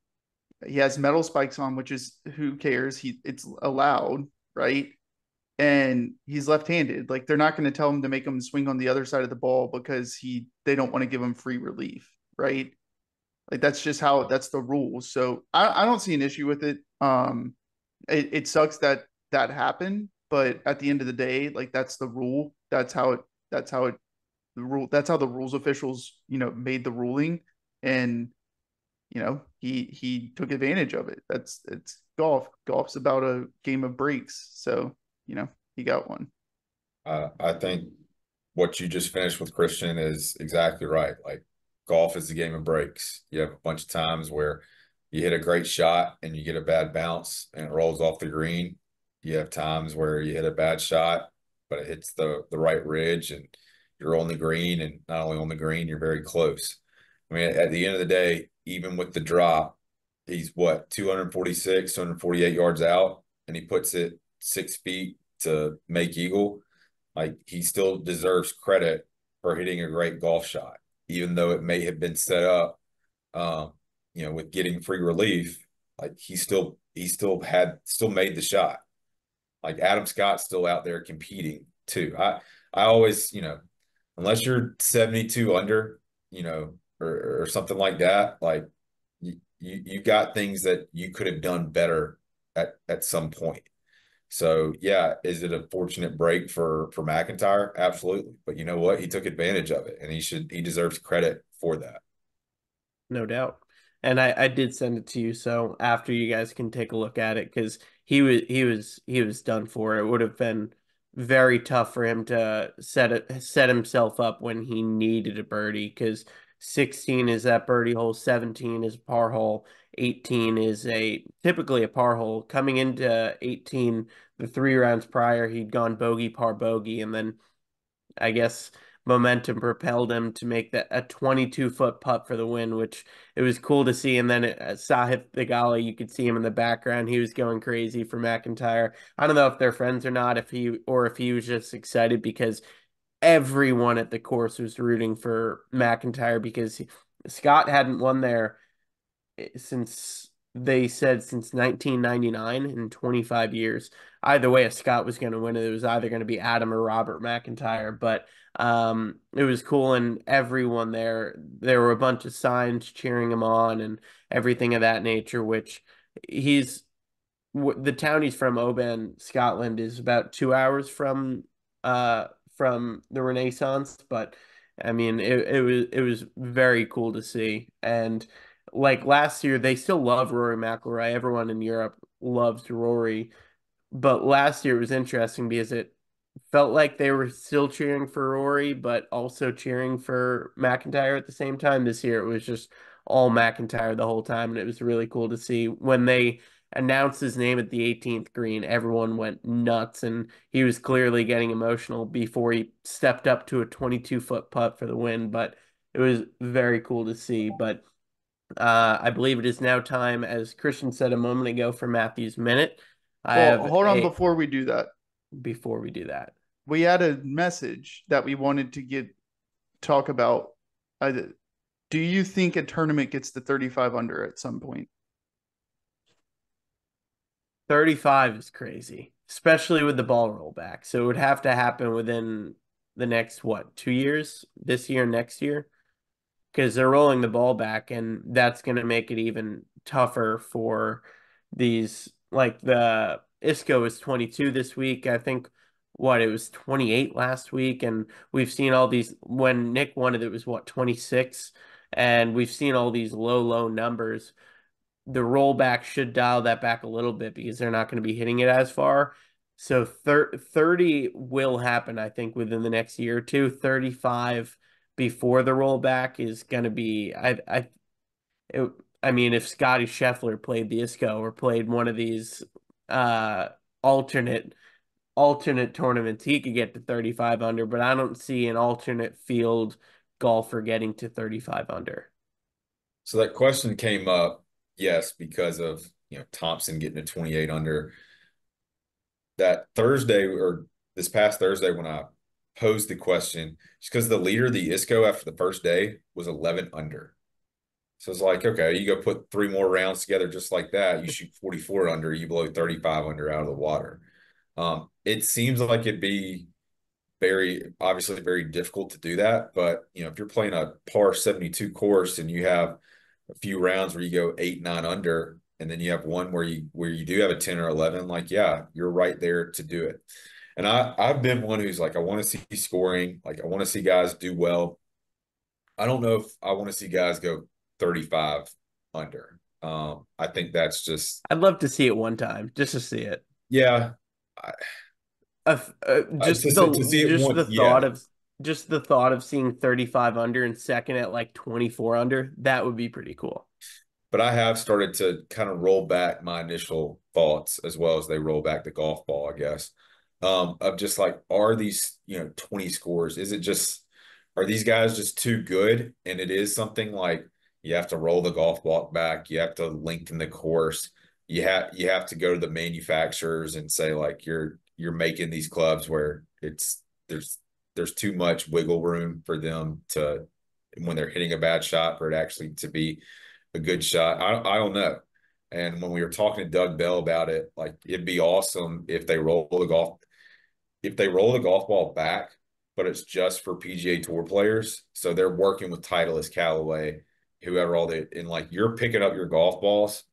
[SPEAKER 1] He has metal spikes on, which is who cares? It's allowed, right? And he's left-handed. Like they're not going to tell him to make him swing on the other side of the ball because they don't want to give him free relief, right? Like that's the rule. So I don't see an issue with it. It sucks that happened, but at the end of the day, like that's the rule. That's how the rules officials, made the ruling, and he took advantage of it. It's golf. Golf's about a game of breaks, so he got one.
[SPEAKER 3] I think what you just finished with Christian is exactly right. Like golf is the game of breaks. You have a bunch of times where you hit a great shot and you get a bad bounce and it rolls off the green. You have times where you hit a bad shot, but it hits the right ridge and you're on the green, and not only on the green, you're very close. I mean, at the end of the day, even with the drop, he's what, 246, 248 yards out, and he puts it 6 feet to make eagle. Like he still deserves credit for hitting a great golf shot, even though it may have been set up, with getting free relief. Like he still made the shot. Like Adam Scott's still out there competing too. I always, unless you're 72 under, or something like that, like you got things that you could have done better at some point. So yeah, is it a fortunate break for McIntyre? Absolutely. But you know what? He took advantage of it, and he deserves credit for that.
[SPEAKER 2] No doubt. And I did send it to you, so after you guys can take a look at it because he was done for. It would have been very tough for him to set himself up when he needed a birdie because 16 is that birdie hole, 17 is a par hole, 18 is a typically a par hole. Coming into 18, the 3 rounds prior, he'd gone bogey, par, bogey, and then I guess momentum propelled him to make that a 22-foot putt for the win, which it was cool to see. And then Sahith Theegala, you could see him in the background. He was going crazy for McIntyre. I don't know if they're friends or not, if he was just excited because everyone at the course was rooting for McIntyre because Scott hadn't won there since they said since 1999 in 25 years. Either way, if Scott was going to win it, it was either going to be Adam or Robert McIntyre. But it was cool, and everyone there were a bunch of signs cheering him on and everything of that nature. Which he's the town he's from, Oban, Scotland, is about 2 hours from the Renaissance, but I mean, it was very cool to see. And like last year, they still love Rory McIlroy. Everyone in Europe loves Rory. But last year it was interesting because it felt like they were still cheering for Rory, but also cheering for McIntyre at the same time. This year it was just all McIntyre the whole time, and it was really cool to see when they announced his name at the 18th green. Everyone went nuts, and he was clearly getting emotional before he stepped up to a 22-foot putt for the win. But it was very cool to see. But I believe it is now time, as Christian said a moment ago, for Matthew's minute. I
[SPEAKER 1] Well,
[SPEAKER 2] have
[SPEAKER 1] hold on
[SPEAKER 2] a
[SPEAKER 1] before we do that.
[SPEAKER 2] before we do that.
[SPEAKER 1] We had a message that we wanted to talk about. Do you think a tournament gets to 35 under at some point?
[SPEAKER 2] 35 is crazy, especially with the ball rollback. So it would have to happen within the next, what, 2 years? This year, next year? Because they're rolling the ball back, and that's going to make it even tougher for these. Like the ISCO is 22 this week. I think what it was 28 last week, and we've seen all these. When Nick won it, it was what 26, and we've seen all these low numbers. The rollback should dial that back a little bit because they're not going to be hitting it as far. So 30 will happen, I think, within the next year or two. 35 before the rollback is going to be, it, I mean, if Scotty Scheffler played the ISCO or played one of these uh, alternate tournaments, he could get to 35 under, but I don't see an alternate field golfer getting to 35 under.
[SPEAKER 3] So that question came up, yes, because of Thompson getting to 28 under. That Thursday or this past Thursday when I posed the question, just because the leader of the ISCO after the first day was 11 under. So it's like, okay, you go put three more rounds together just like that, you shoot 44 under, you blow 35 under out of the water. It seems like it'd be obviously very difficult to do that. But, if you're playing a par 72 course and you have a few rounds where you go 8, 9 under, and then you have one where you do have a 10 or 11, like, yeah, you're right there to do it. And I've been one who's like, I want to see scoring, like I want to see guys do well. I don't know if I want to see guys go 35 under. I think that's just,
[SPEAKER 2] I'd love to see it one time, just to see it.
[SPEAKER 3] yeah. I,
[SPEAKER 2] Just
[SPEAKER 3] to see it
[SPEAKER 2] just the
[SPEAKER 3] once, yeah.
[SPEAKER 2] thought of seeing 35 under and second at like 24 under, that would be pretty cool.
[SPEAKER 3] But I have started to kind of roll back my initial thoughts as well as they roll back the golf ball, I guess. Of just like, are these, 20 scores? Are these guys just too good? And it is something like you have to roll the golf ball back, you have to lengthen the course, you have to go to the manufacturers and say like you're making these clubs where there's too much wiggle room for them to when they're hitting a bad shot for it actually to be a good shot. I don't know. And when we were talking to Doug Bell about it, like it'd be awesome if they roll the golf ball back, but it's just for PGA Tour players. So they're working with Titleist, Callaway, whoever and like you're picking up your golf balls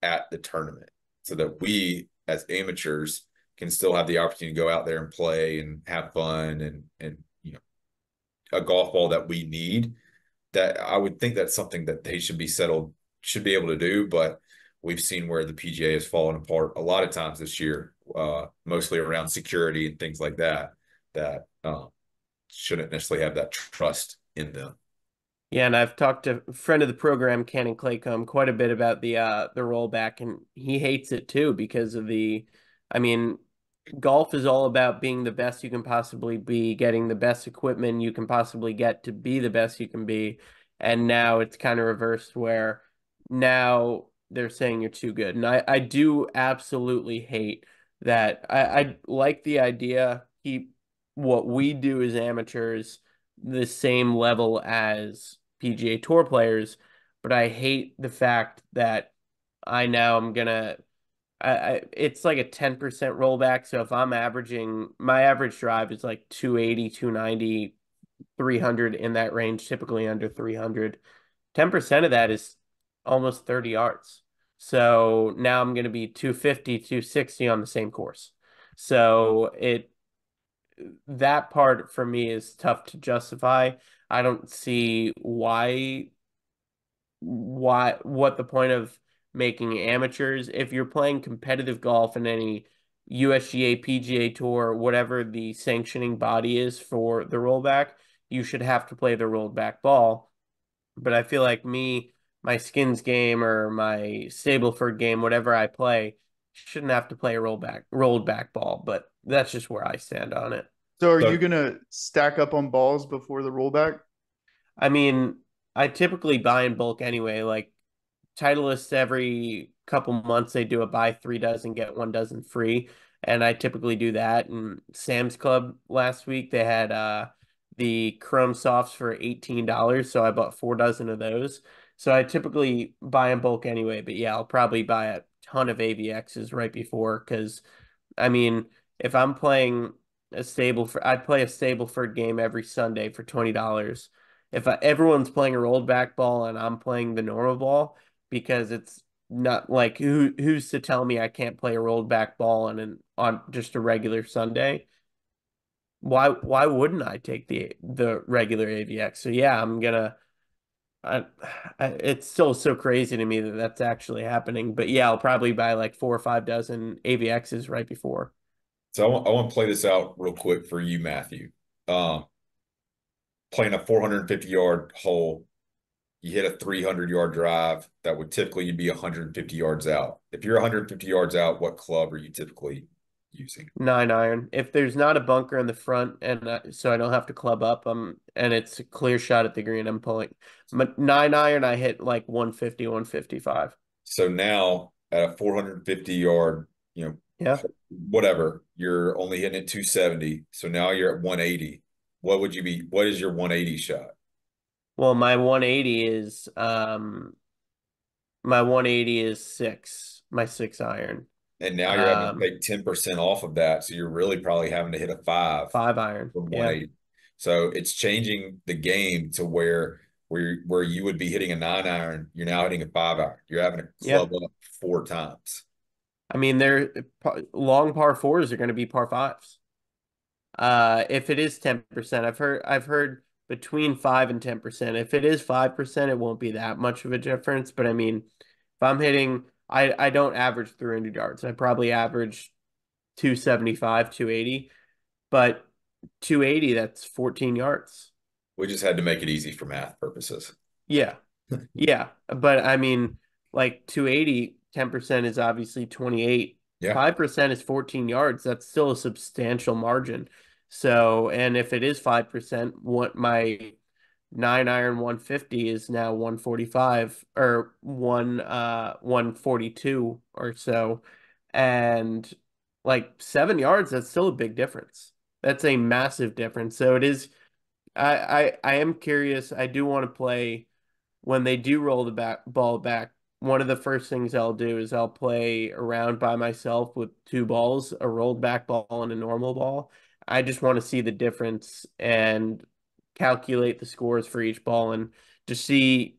[SPEAKER 3] at the tournament so that we as amateurs can still have the opportunity to go out there and play and have fun and a golf ball that we need. That I would think that's something that they should be able to do, but we've seen where the PGA has fallen apart a lot of times this year, mostly around security and things like that, that shouldn't necessarily have that trust in them.
[SPEAKER 2] Yeah, and I've talked to a friend of the program, Cannon Claycomb, quite a bit about the rollback, and he hates it too because of I mean, golf is all about being the best you can possibly be, getting the best equipment you can possibly get to be the best you can be. And now it's kind of reversed where now they're saying you're too good. And I do absolutely hate that. I like the idea, keep what we do as amateurs the same level as PGA Tour players, but I hate the fact that I now am gonna it's like a 10% rollback. So if I'm averaging, my average drive is like 280, 290, 300 in that range, typically under 300. 10% of that is almost 30 yards. So now I'm going to be 250, 260 on the same course. So that part for me is tough to justify. I don't see what the point of making amateurs if you're playing competitive golf in any USGA, PGA Tour, whatever the sanctioning body is for the rollback, you should have to play the rolled back ball. But I feel like my skins game or my Stableford game, whatever I play, shouldn't have to play a rolled back ball. But that's just where I stand on it.
[SPEAKER 1] So are you
[SPEAKER 3] So
[SPEAKER 1] gonna stack up on balls before the rollback?
[SPEAKER 2] I mean, I typically buy in bulk anyway. Like Titleist every couple months they do a buy 3 dozen get 1 dozen free, and I typically do that. And Sam's Club last week they had the Chrome Softs for $18, so I bought 4 dozen of those. So I typically buy in bulk anyway, but yeah, I'll probably buy a ton of AVXs right before because I mean, if I'm playing I'd play a Stableford game every Sunday for $20. If everyone's playing a rolled back ball and I'm playing the normal ball, because it's not like who's to tell me I can't play a rolled back ball on just a regular Sunday? Why wouldn't I take the regular AVX? So yeah, I'm gonna. I, it's still so crazy to me that that's actually happening. But yeah, I'll probably buy like 4 or 5 dozen AVXs right before.
[SPEAKER 3] so I want to play this out real quick for you, Matthew. Um, Playing a 450-yard hole, you hit a 300-yard drive that would typically be 150 yards out. If you're 150 yards out, what club are you typically using?
[SPEAKER 2] 9 iron. If there's not a bunker in the front, and so I don't have to club up, and it's a clear shot at the green, I'm pulling. But 9 iron, I hit like 150, 155.
[SPEAKER 3] So now at a 450-yard,
[SPEAKER 2] Yeah.
[SPEAKER 3] whatever, you're only hitting it 270. So now you're at 180. What is your 180 shot?
[SPEAKER 2] Well, my 180 is my 6 iron.
[SPEAKER 3] And now you're having to
[SPEAKER 2] Um,
[SPEAKER 3] take 10% off of that. So you're really probably having to hit a 5
[SPEAKER 2] 5 iron.
[SPEAKER 3] from
[SPEAKER 2] Yeah.
[SPEAKER 3] 180. So it's changing the game to where you would be hitting a 9 iron, you're now hitting a 5 iron. You're having to
[SPEAKER 2] Yeah.
[SPEAKER 3] club up 4 times.
[SPEAKER 2] I mean, long par fours are going to be par fives. If it is 10%, I've heard between 5 and 10%. If it is 5%, it won't be that much of a difference. But I mean, if I'm hitting, I don't average 300 yards. I probably average 275, 280. But 280, that's 14 yards.
[SPEAKER 3] We just had to make it easy for math purposes.
[SPEAKER 2] Yeah. Yeah. But I mean, like 280, 10% is obviously 28.
[SPEAKER 3] Yeah.
[SPEAKER 2] 5% is 14 yards. That's still a substantial margin. So, and if it is 5%, what my 9 iron 150 is now 145 or 142 or so. And like 7 yards, that's still a big difference. That's a massive difference. So it is I am curious. I do want to play when they do roll the ball back. One of the first things I'll do is I'll play around by myself with 2 balls, a rolled back ball and a normal ball. I just want to see the difference and calculate the scores for each ball and to see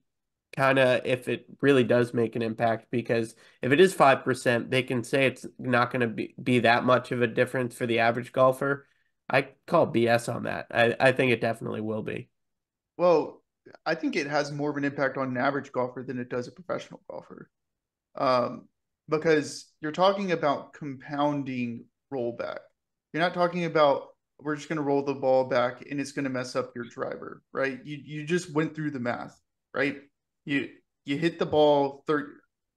[SPEAKER 2] kind of if it really does make an impact because if it is 5%, they can say it's not going to be that much of a difference for the average golfer. I call BS on that. I think it definitely will be.
[SPEAKER 1] Well, I think it has more of an impact on an average golfer than it does a professional golfer. Um, because you're talking about compounding rollback. You're not talking about we're just going to roll the ball back and it's going to mess up your driver, right? You just went through the math, right? You you hit the ball 30.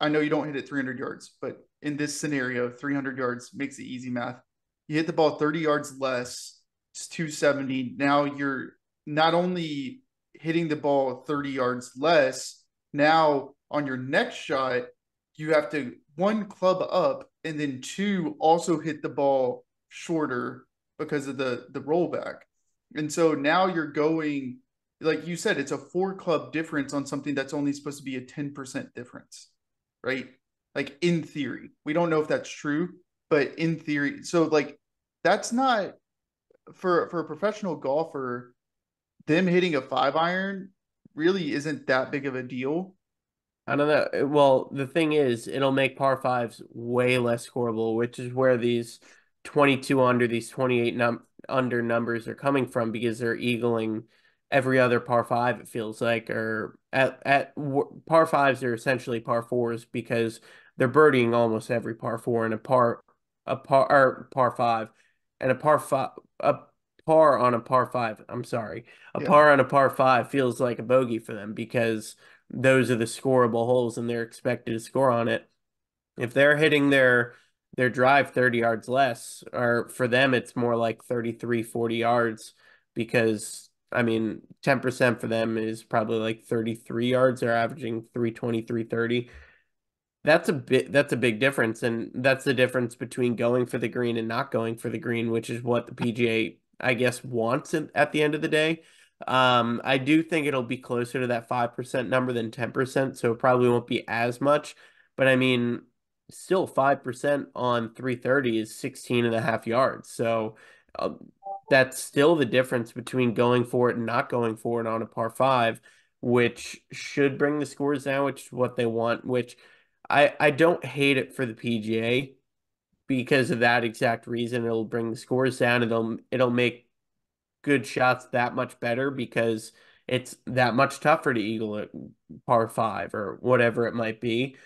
[SPEAKER 1] I know you don't hit it 300 yards, but in this scenario, 300 yards makes it easy math. You hit the ball 30 yards less, it's 270. Now you're not only hitting the ball 30 yards less, now on your next shot, you have to one club up and then two also hit the ball shorter because of the rollback. And so now you're going, like you said, it's a 4 club difference on something that's only supposed to be a 10% difference, right? Like in theory. We don't know if that's true, but in theory. So like that's not for a professional golfer, them hitting a 5 iron really isn't that big of a deal.
[SPEAKER 2] I don't know. Well, the thing is, it'll make par fives way less scoreable, which is where these 22 under, these 28 under numbers are coming from, because they're eagling every other par five, it feels like, or par fives are essentially par fours, because they're birdieing almost every par four, and or par five, and a par on a par five. I'm sorry, a
[SPEAKER 1] Yeah.
[SPEAKER 2] par on a par five feels like a bogey for them, because those are the scoreable holes and they're expected to score on it. If they're hitting their drive 30 yards less, or for them it's more like 33, 40 yards, because I mean 10% for them is probably like 33 yards. They're averaging 320, 330. That's a big difference, and that's the difference between going for the green and not going for the green, which is what the PGA, I guess, wants at the end of the day. I do think it'll be closer to that 5% number than 10%, so it probably won't be as much. But I mean, still 5% on 330 is 16 and a half yards. So uh, that's still the difference between going for it and not going for it on a par five, which should bring the scores down, which is what they want, which I don't hate it for the PGA because of that exact reason. It'll bring the scores down. It'll make good shots that much better, because it's that much tougher to eagle at par five or whatever it might be.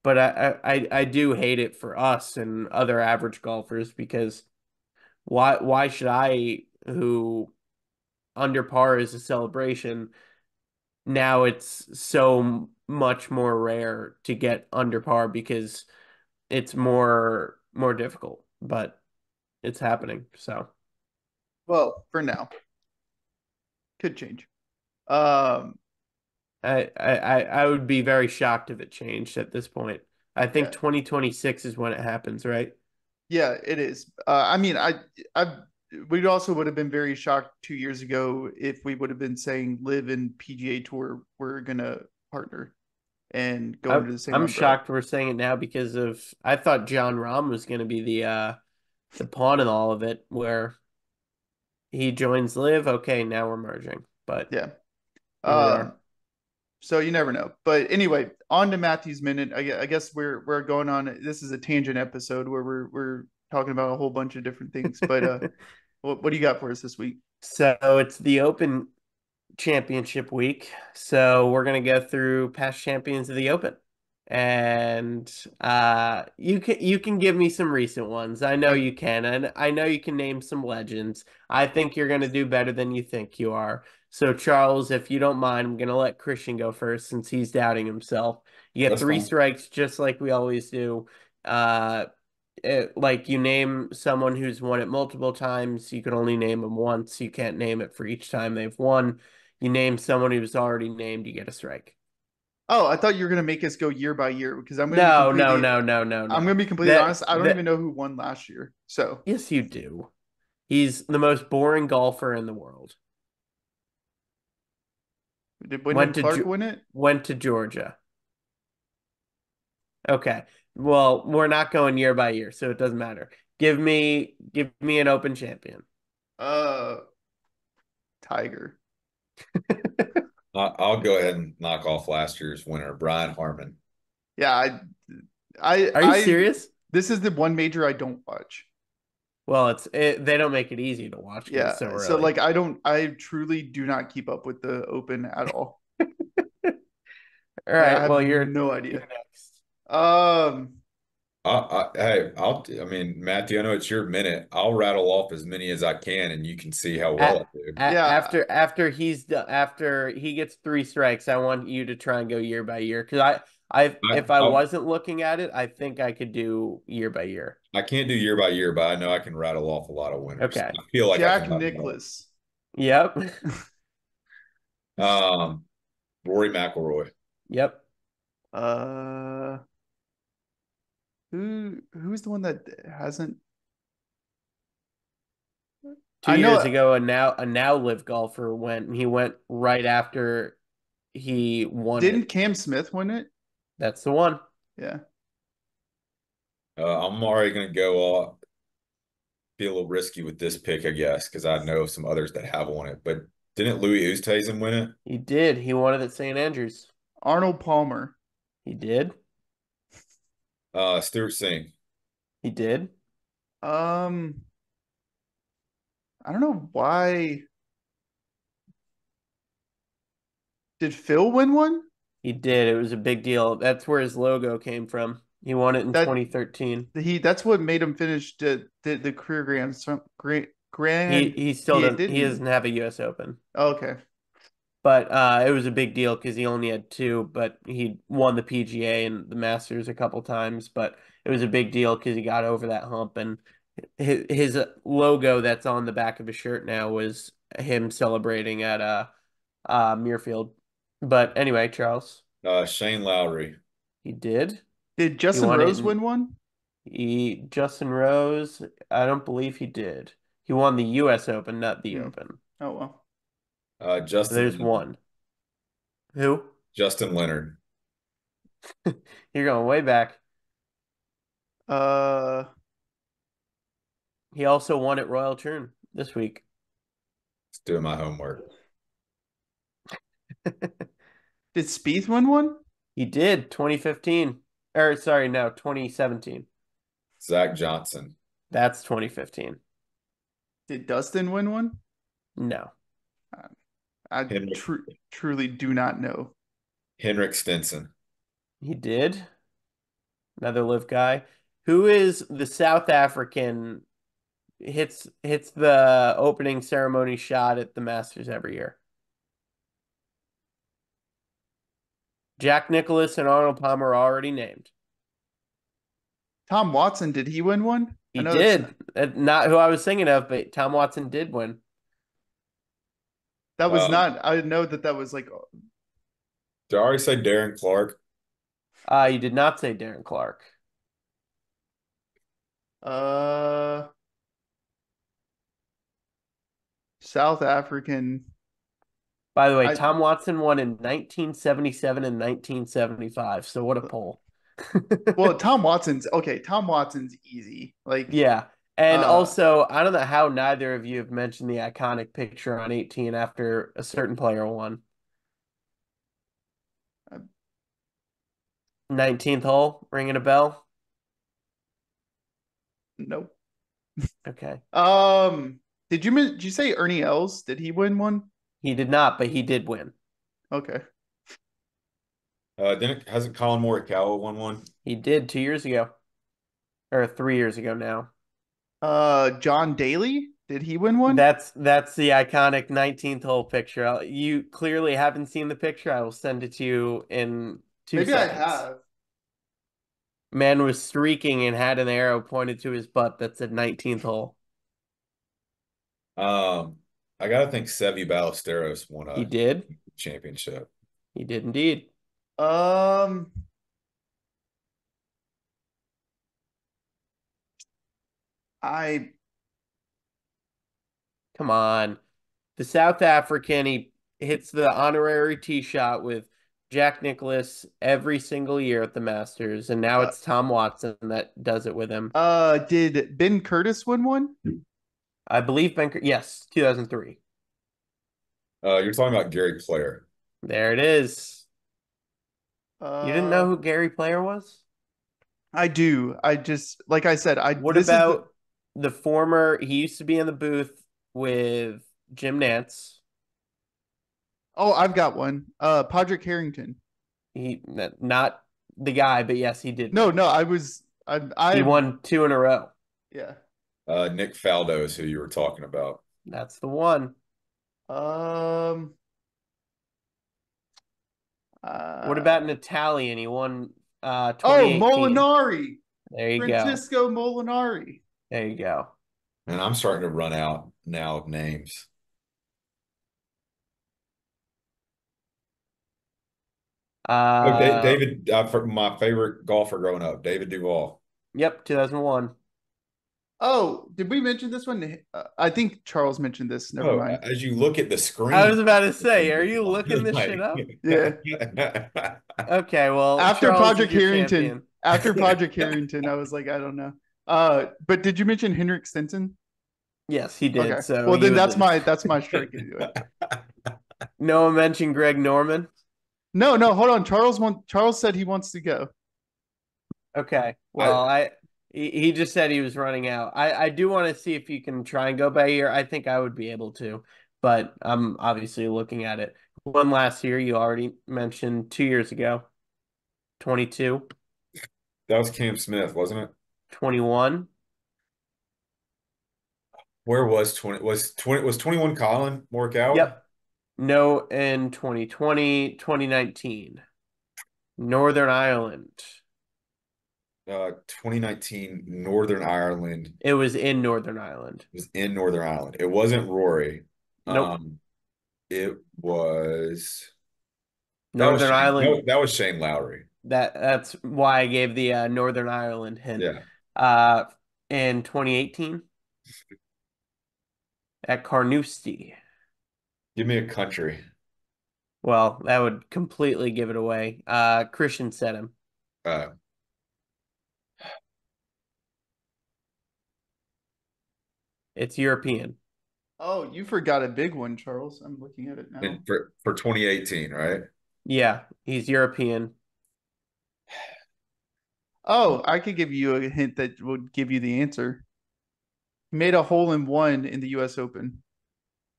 [SPEAKER 2] But I do hate it for us and other average golfers, because why should I, who under par is a celebration, now it's so much more rare to get under par because it's more difficult, but it's happening. So
[SPEAKER 1] Well, for now, could change. Um,
[SPEAKER 2] I would be very shocked if it changed at this point. I think
[SPEAKER 1] yeah,
[SPEAKER 2] 2026 is when it happens, right?
[SPEAKER 1] yeah, it is. I mean, I, we also would have been very shocked 2 years ago if we would have been saying Live and PGA Tour we're gonna partner and go under the same
[SPEAKER 2] I'm
[SPEAKER 1] umbrella.
[SPEAKER 2] shocked we're saying it now, because of I thought John Rahm was going to be the pawn in all of it, where he joins Live. Okay, now we're merging, but
[SPEAKER 1] Yeah.
[SPEAKER 2] here we are.
[SPEAKER 1] Um, so you never know. But anyway, on to Matthew's minute. I guess we're going on. This is a tangent episode where we're talking about a whole bunch of different things. But what do you got for us this week?
[SPEAKER 2] So it's the Open Championship week. So we're gonna go through past champions of the Open. And you can give me some recent ones. I know
[SPEAKER 1] I
[SPEAKER 2] you can, and I know you can name some legends. I think you're gonna do better than you think you are. So Charles, if you don't mind, I'm gonna let Christian go first since he's doubting himself. You get
[SPEAKER 3] That's
[SPEAKER 2] three
[SPEAKER 3] fine.
[SPEAKER 2] strikes just like we always do. Uh like you name someone who's won it multiple times, you can only name them once. You can't name it for each time they've won. You name someone who's already named, you get a strike.
[SPEAKER 1] Oh, I thought you were gonna make us go year by year because
[SPEAKER 2] No, no, no, no, no,
[SPEAKER 1] I'm gonna
[SPEAKER 2] no.
[SPEAKER 1] be completely
[SPEAKER 2] That
[SPEAKER 1] honest. I don't even
[SPEAKER 2] that
[SPEAKER 1] know who won last year. So
[SPEAKER 2] Yes, you do. He's the most boring golfer in the world.
[SPEAKER 1] did
[SPEAKER 2] Went
[SPEAKER 1] Wyndham
[SPEAKER 2] to
[SPEAKER 1] Clark win it?
[SPEAKER 2] went to Georgia. Okay. Well, we're not going year by year, so it doesn't matter. Give me an Open champion.
[SPEAKER 1] Uh, Tiger.
[SPEAKER 3] I'll go ahead and knock off last year's winner, Brian Harmon.
[SPEAKER 1] Yeah, I,
[SPEAKER 2] Are you
[SPEAKER 1] I.
[SPEAKER 2] serious?
[SPEAKER 1] This is the one major I don't watch.
[SPEAKER 2] Well, they don't make it easy to watch because it's so
[SPEAKER 1] Yeah, so
[SPEAKER 2] early.
[SPEAKER 1] like I truly do not keep up with the Open at all.
[SPEAKER 2] All
[SPEAKER 1] Like I
[SPEAKER 2] right,
[SPEAKER 1] have
[SPEAKER 2] well,
[SPEAKER 1] no
[SPEAKER 2] you're
[SPEAKER 1] idea.
[SPEAKER 2] next.
[SPEAKER 1] Um,
[SPEAKER 3] Hey, I mean, Matthew, I know it's your minute. I'll rattle off as many as I can, and you can see how
[SPEAKER 2] A
[SPEAKER 3] well I do.
[SPEAKER 1] yeah,
[SPEAKER 2] After he gets three strikes, I want you to try and go year by year, because if
[SPEAKER 3] I,
[SPEAKER 2] I
[SPEAKER 3] I
[SPEAKER 2] wasn't looking at it, I think I could do year by year.
[SPEAKER 3] I can't do year by year, but I know I can rattle off a lot of winners.
[SPEAKER 2] Okay.
[SPEAKER 3] I feel like I can
[SPEAKER 1] Jack
[SPEAKER 3] rattle
[SPEAKER 1] Nicklaus.
[SPEAKER 2] Yep.
[SPEAKER 3] off. Rory McIlroy.
[SPEAKER 2] Yep.
[SPEAKER 1] Uh, who's the one that hasn't?
[SPEAKER 2] Two
[SPEAKER 1] I
[SPEAKER 2] years
[SPEAKER 1] know.
[SPEAKER 2] ago, a now live golfer went. He went right after he won
[SPEAKER 1] Didn't
[SPEAKER 2] it.
[SPEAKER 1] Cam Smith win it?
[SPEAKER 2] That's the one.
[SPEAKER 1] Yeah.
[SPEAKER 3] I'm already going to go be a little risky with this pick, I guess, because I know some others that have won it. But didn't Louis Oosthuizen win it?
[SPEAKER 2] He did. He won it at St. Andrews.
[SPEAKER 1] Arnold Palmer.
[SPEAKER 2] He did.
[SPEAKER 3] Stuart Singh.
[SPEAKER 2] He did.
[SPEAKER 1] Um, I don't know why. Did Phil win one?
[SPEAKER 2] He did. It was a big deal. That's where his logo came from. He won it in
[SPEAKER 1] That
[SPEAKER 2] 2013.
[SPEAKER 1] that's what made him finish the career
[SPEAKER 2] He
[SPEAKER 1] grand.
[SPEAKER 2] he still doesn't he
[SPEAKER 1] Didn't he?
[SPEAKER 2] doesn't have a US Open.
[SPEAKER 1] Oh, okay.
[SPEAKER 2] But it was a big deal because he only had two, but he won the PGA and the Masters a couple times. But it was a big deal because he got over that hump, and his logo that's on the back of his shirt now was him celebrating at Muirfield. But anyway, Charles,
[SPEAKER 3] Shane Lowry.
[SPEAKER 2] he did.
[SPEAKER 1] Did
[SPEAKER 2] He
[SPEAKER 1] Justin
[SPEAKER 2] won it
[SPEAKER 1] Rose
[SPEAKER 2] in
[SPEAKER 1] win one?
[SPEAKER 2] Justin Rose. I don't believe he did. He won the U.S. Open, not the
[SPEAKER 1] Hmm.
[SPEAKER 2] Open.
[SPEAKER 1] Oh well.
[SPEAKER 3] Justin
[SPEAKER 2] There's
[SPEAKER 3] Leonard.
[SPEAKER 2] one. Who?
[SPEAKER 3] Justin Leonard.
[SPEAKER 2] You're going way back.
[SPEAKER 1] Uh,
[SPEAKER 2] He also won at Royal Troon this week.
[SPEAKER 3] It's doing my homework.
[SPEAKER 1] did Spieth win one?
[SPEAKER 2] He did 2015. Or sorry, no, 2017.
[SPEAKER 3] Zach Johnson.
[SPEAKER 2] That's 2015.
[SPEAKER 1] Did Dustin win one?
[SPEAKER 2] No.
[SPEAKER 1] I
[SPEAKER 3] Henrik,
[SPEAKER 1] truly do not know.
[SPEAKER 3] Henrik Stenson.
[SPEAKER 2] He did. Another live guy. Who is the South African hits the opening ceremony shot at the Masters every year? Jack Nicklaus and Arnold Palmer are already named.
[SPEAKER 1] Tom Watson, did he win one? I
[SPEAKER 2] He
[SPEAKER 1] know that's
[SPEAKER 2] did. Not who I was thinking of, but Tom Watson did win.
[SPEAKER 1] that was
[SPEAKER 3] Um,
[SPEAKER 1] not. I know that was like.
[SPEAKER 3] did I already say Darren Clark?
[SPEAKER 2] You did not say Darren Clark.
[SPEAKER 1] Uh, South African.
[SPEAKER 2] By the way,
[SPEAKER 1] I
[SPEAKER 2] Tom Watson won in 1977 and 1975. So what a poll.
[SPEAKER 1] well, Tom Watson's okay. Tom Watson's easy. Like,
[SPEAKER 2] Yeah. And
[SPEAKER 1] uh,
[SPEAKER 2] also, I don't know how neither of you have mentioned the iconic picture on 18 after a certain player won. 19th hole, ringing a bell?
[SPEAKER 1] nope.
[SPEAKER 2] Okay.
[SPEAKER 1] Did you say Ernie Els? Did he win one?
[SPEAKER 2] He did not, but he did win.
[SPEAKER 1] Okay.
[SPEAKER 3] Hasn't Colin Morikawa won one?
[SPEAKER 2] He did 2 years ago, or 3 years ago now.
[SPEAKER 1] John Daly, did he win one?
[SPEAKER 2] That's the iconic 19th hole picture. You clearly haven't seen the picture. I will send it to you in two
[SPEAKER 1] Maybe I
[SPEAKER 2] seconds.
[SPEAKER 1] have.
[SPEAKER 2] Man was streaking and had an arrow pointed to his butt that said 19th hole.
[SPEAKER 3] I gotta think Seve Ballesteros won
[SPEAKER 2] He
[SPEAKER 3] a
[SPEAKER 2] did.
[SPEAKER 3] championship.
[SPEAKER 2] He did indeed.
[SPEAKER 1] Um, I
[SPEAKER 2] Come on. The South African, he hits the honorary tee shot with Jack Nicklaus every single year at the Masters, and now
[SPEAKER 1] uh,
[SPEAKER 2] it's Tom Watson that does it with him.
[SPEAKER 1] did Ben Curtis win one?
[SPEAKER 2] I believe yes, 2003.
[SPEAKER 3] You're talking about Gary Player.
[SPEAKER 2] There it is. You didn't know
[SPEAKER 1] Uh,
[SPEAKER 2] who Gary Player was?
[SPEAKER 1] I do. I just like I said,
[SPEAKER 2] What
[SPEAKER 1] this is the
[SPEAKER 2] about the former, he used to be in the booth with Jim Nantz.
[SPEAKER 1] Oh, I've got one. Podrick Harrington.
[SPEAKER 2] He not the guy, but yes, he did
[SPEAKER 1] No,
[SPEAKER 2] win.
[SPEAKER 1] no,
[SPEAKER 2] He
[SPEAKER 1] I
[SPEAKER 2] won two in a row.
[SPEAKER 1] yeah.
[SPEAKER 3] Nick Faldo is who you were talking about.
[SPEAKER 2] That's the one.
[SPEAKER 1] Um
[SPEAKER 2] What about an
[SPEAKER 1] uh
[SPEAKER 2] Italian? He won
[SPEAKER 1] oh,
[SPEAKER 2] 2018.
[SPEAKER 1] Molinari.
[SPEAKER 2] There you go.
[SPEAKER 1] Francisco Molinari.
[SPEAKER 2] There you go.
[SPEAKER 3] And I'm starting to run out now of names. Oh,
[SPEAKER 2] Uh,
[SPEAKER 3] David, my favorite golfer growing up, David Duval.
[SPEAKER 2] yep, 2001.
[SPEAKER 1] Oh, did we mention this one? I think Charles mentioned this. Never
[SPEAKER 3] Oh,
[SPEAKER 1] mind.
[SPEAKER 3] as you look at the
[SPEAKER 2] I was
[SPEAKER 3] screen,
[SPEAKER 2] about to say, are you looking this shit
[SPEAKER 3] like,
[SPEAKER 2] up?
[SPEAKER 1] Yeah.
[SPEAKER 2] Okay, well,
[SPEAKER 1] After
[SPEAKER 2] Charles is
[SPEAKER 1] Podrick
[SPEAKER 2] your
[SPEAKER 1] Harrington,
[SPEAKER 2] champion.
[SPEAKER 1] after Podrick Harrington, I was like, I don't know. But did you mention Henrik Stenson?
[SPEAKER 2] Yes, he did.
[SPEAKER 1] Okay.
[SPEAKER 2] So
[SPEAKER 1] Well,
[SPEAKER 2] you
[SPEAKER 1] then
[SPEAKER 2] would
[SPEAKER 1] that's
[SPEAKER 2] lose.
[SPEAKER 1] my strike into it.
[SPEAKER 2] No one mentioned Greg Norman.
[SPEAKER 1] No, hold on. Charles said he wants to go.
[SPEAKER 2] Okay. Well, He just said he was running out. I do want to see if you can try and go by year. I think I would be able to, but I'm obviously looking at it. One last year, you already mentioned 2 years ago. 22,
[SPEAKER 3] That was Cam Smith, wasn't it?
[SPEAKER 2] 21.
[SPEAKER 3] Where was 21 Colin Morikawa?
[SPEAKER 2] Yep. No, in 2020, 2019. Northern Ireland.
[SPEAKER 3] 2019 Northern Ireland
[SPEAKER 2] It was in Northern Ireland.
[SPEAKER 3] was in Northern Ireland. It wasn't Rory.
[SPEAKER 2] Nope.
[SPEAKER 3] It was
[SPEAKER 2] Northern Ireland.
[SPEAKER 3] that was Shane Lowry.
[SPEAKER 2] That's why I gave the Northern Ireland hint.
[SPEAKER 3] Yeah.
[SPEAKER 2] Uh, in 2018 at Carnoustie.
[SPEAKER 3] Give me a country.
[SPEAKER 2] Well, that would completely give it away. Christian said him.
[SPEAKER 3] Uh,
[SPEAKER 2] It's European.
[SPEAKER 1] Oh, you forgot a big one, Charles. I'm looking at it now.
[SPEAKER 3] and for 2018, right?
[SPEAKER 2] Yeah, he's European
[SPEAKER 1] Oh, I could give you a hint that would give you the answer. He made a hole in one in the US Open.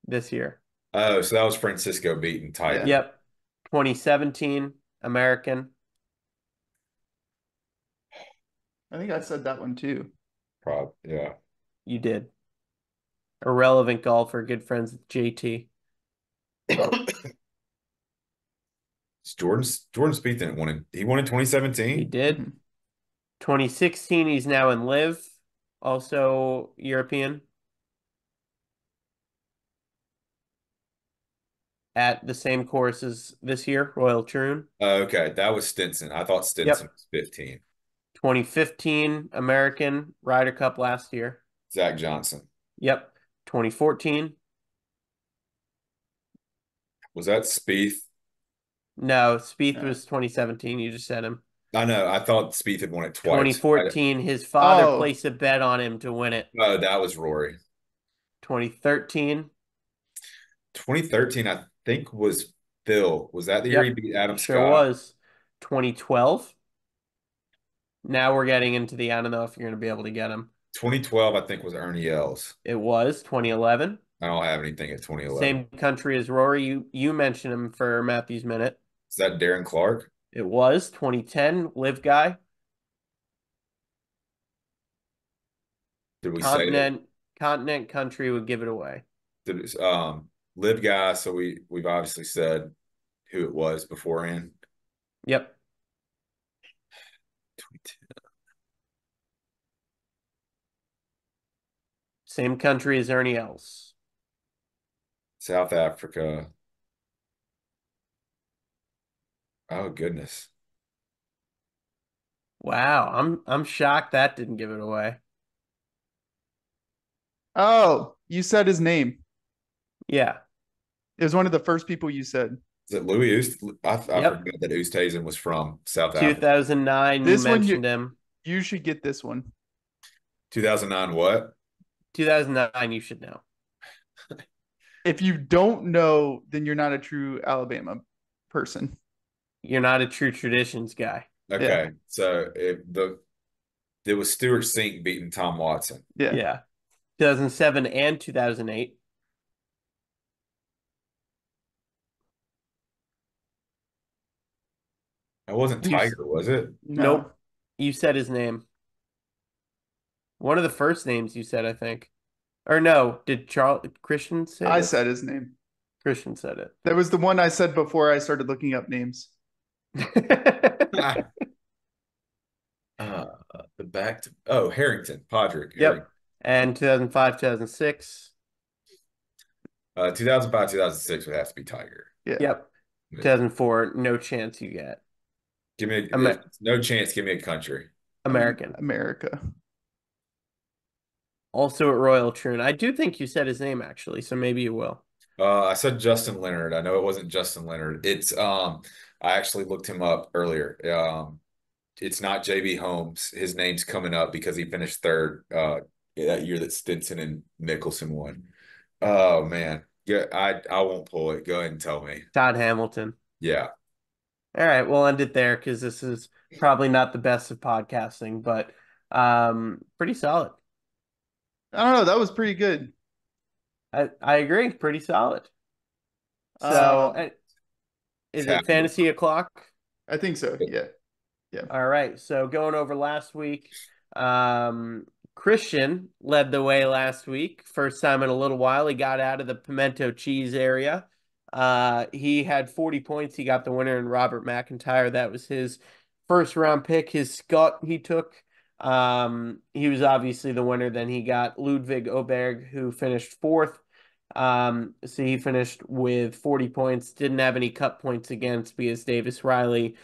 [SPEAKER 2] this year.
[SPEAKER 3] Oh, so that was Francisco beating Tiger.
[SPEAKER 1] Yeah.
[SPEAKER 2] Yep. 2017 American.
[SPEAKER 1] I think I said that one too.
[SPEAKER 3] Yeah.
[SPEAKER 2] You did. Irrelevant golfer, good friends with JT.
[SPEAKER 3] Jordan Spieth didn't win it. He won in
[SPEAKER 2] He
[SPEAKER 3] 2017.
[SPEAKER 2] did.
[SPEAKER 1] Mhm.
[SPEAKER 2] 2016, he's now in Live, also European. At the same course as this year, Royal Troon.
[SPEAKER 3] Okay, that was Stinson. I thought Stinson
[SPEAKER 2] Yep.
[SPEAKER 3] was 15.
[SPEAKER 2] 2015 American Ryder Cup last year.
[SPEAKER 3] Zach Johnson.
[SPEAKER 2] Yep. 2014.
[SPEAKER 3] Was that Spieth?
[SPEAKER 2] No, Spieth
[SPEAKER 1] Yeah.
[SPEAKER 2] was 2017. You just said him.
[SPEAKER 3] I know. I thought Spieth had won it twice.
[SPEAKER 2] 2014, his father
[SPEAKER 1] Oh.
[SPEAKER 2] placed a bet on him to win it.
[SPEAKER 3] Oh, that was Rory.
[SPEAKER 2] 2013.
[SPEAKER 3] 2013, I think, was Phil. Was that the year he
[SPEAKER 2] Yep.
[SPEAKER 3] beat Adam
[SPEAKER 2] Sure
[SPEAKER 3] Scott?
[SPEAKER 2] was. 2012. Now we're getting into the I don't know if you're going to be able to get him.
[SPEAKER 3] 2012, I think, was Ernie Els.
[SPEAKER 2] It was 2011.
[SPEAKER 3] I don't have anything at 2011.
[SPEAKER 2] Same country as Rory. You mentioned him for Matthew's Minute.
[SPEAKER 3] Is that Darren Clark?
[SPEAKER 2] It was 2010 Live Guy.
[SPEAKER 3] Did we say that?
[SPEAKER 2] Continent country would give it away.
[SPEAKER 3] Live guy? So we've obviously said who it was beforehand.
[SPEAKER 2] Yep.
[SPEAKER 3] 2010.
[SPEAKER 2] Same country as Ernie Els.
[SPEAKER 3] South Africa. Oh goodness.
[SPEAKER 2] Wow, I'm shocked that didn't give it away.
[SPEAKER 1] Oh, you said his name.
[SPEAKER 2] Yeah.
[SPEAKER 1] It was one of the first people you said.
[SPEAKER 3] Is it Louis Oosthuizen? I
[SPEAKER 2] Yep.
[SPEAKER 3] forgot that Oosthuizen was from South Africa.
[SPEAKER 2] 2009,
[SPEAKER 1] This
[SPEAKER 2] you
[SPEAKER 1] one
[SPEAKER 2] mentioned him.
[SPEAKER 1] You should get this one.
[SPEAKER 3] 2009 what?
[SPEAKER 2] 2009, you should know.
[SPEAKER 1] If you don't know, then you're not a true Alabama person.
[SPEAKER 2] You're not a true traditions guy.
[SPEAKER 3] Okay. So it was Stuart Sink beating Tom Watson.
[SPEAKER 1] Yeah.
[SPEAKER 2] Yeah. 2007 and 2008.
[SPEAKER 3] It wasn't Tiger, was it?
[SPEAKER 1] No.
[SPEAKER 2] Nope. You said his name. One of the first names you said, I think. Or no, did Christian say
[SPEAKER 1] I
[SPEAKER 2] it?
[SPEAKER 1] said his name.
[SPEAKER 2] Christian said it.
[SPEAKER 1] That was the one I said before I started looking up names.
[SPEAKER 3] Harrington, Podrick.
[SPEAKER 2] Yep. And 2005, 2006.
[SPEAKER 3] 2005, 2006 would have to be Tiger.
[SPEAKER 1] Yeah.
[SPEAKER 2] Yep. 2004, no chance you get.
[SPEAKER 3] Give me no chance. Give me a country.
[SPEAKER 2] American.
[SPEAKER 1] America.
[SPEAKER 2] Also at Royal Troon. I do think you said his name actually, so maybe you will.
[SPEAKER 3] I said Justin Leonard. I know it wasn't Justin Leonard. It's I actually looked him up earlier. It's not JB Holmes. His name's coming up because he finished third that year that Stinson and Mickelson won. Oh man. Yeah, I won't pull it. Go ahead and tell me.
[SPEAKER 2] Todd Hamilton.
[SPEAKER 3] Yeah.
[SPEAKER 2] All right, we'll end it there because this is probably not the best of podcasting, but Pretty solid.
[SPEAKER 1] I don't know. That was pretty good.
[SPEAKER 2] I agree. Pretty solid. So,
[SPEAKER 1] Um,
[SPEAKER 2] is it
[SPEAKER 3] Capital.
[SPEAKER 2] fantasy o'clock?
[SPEAKER 1] I think so. Yeah. Yeah.
[SPEAKER 2] All right. So going over last week, um, Christian led the way last week. First time in a little while. He got out of the pimento cheese area. He had 40 points. He got the winner in Robert McIntyre. That was his first round pick. His Scott he took. He was obviously the winner. Then he got Ludwig Oberg, who finished fourth. So he finished with 40 points. Didn't have any cut points against because Davis Riley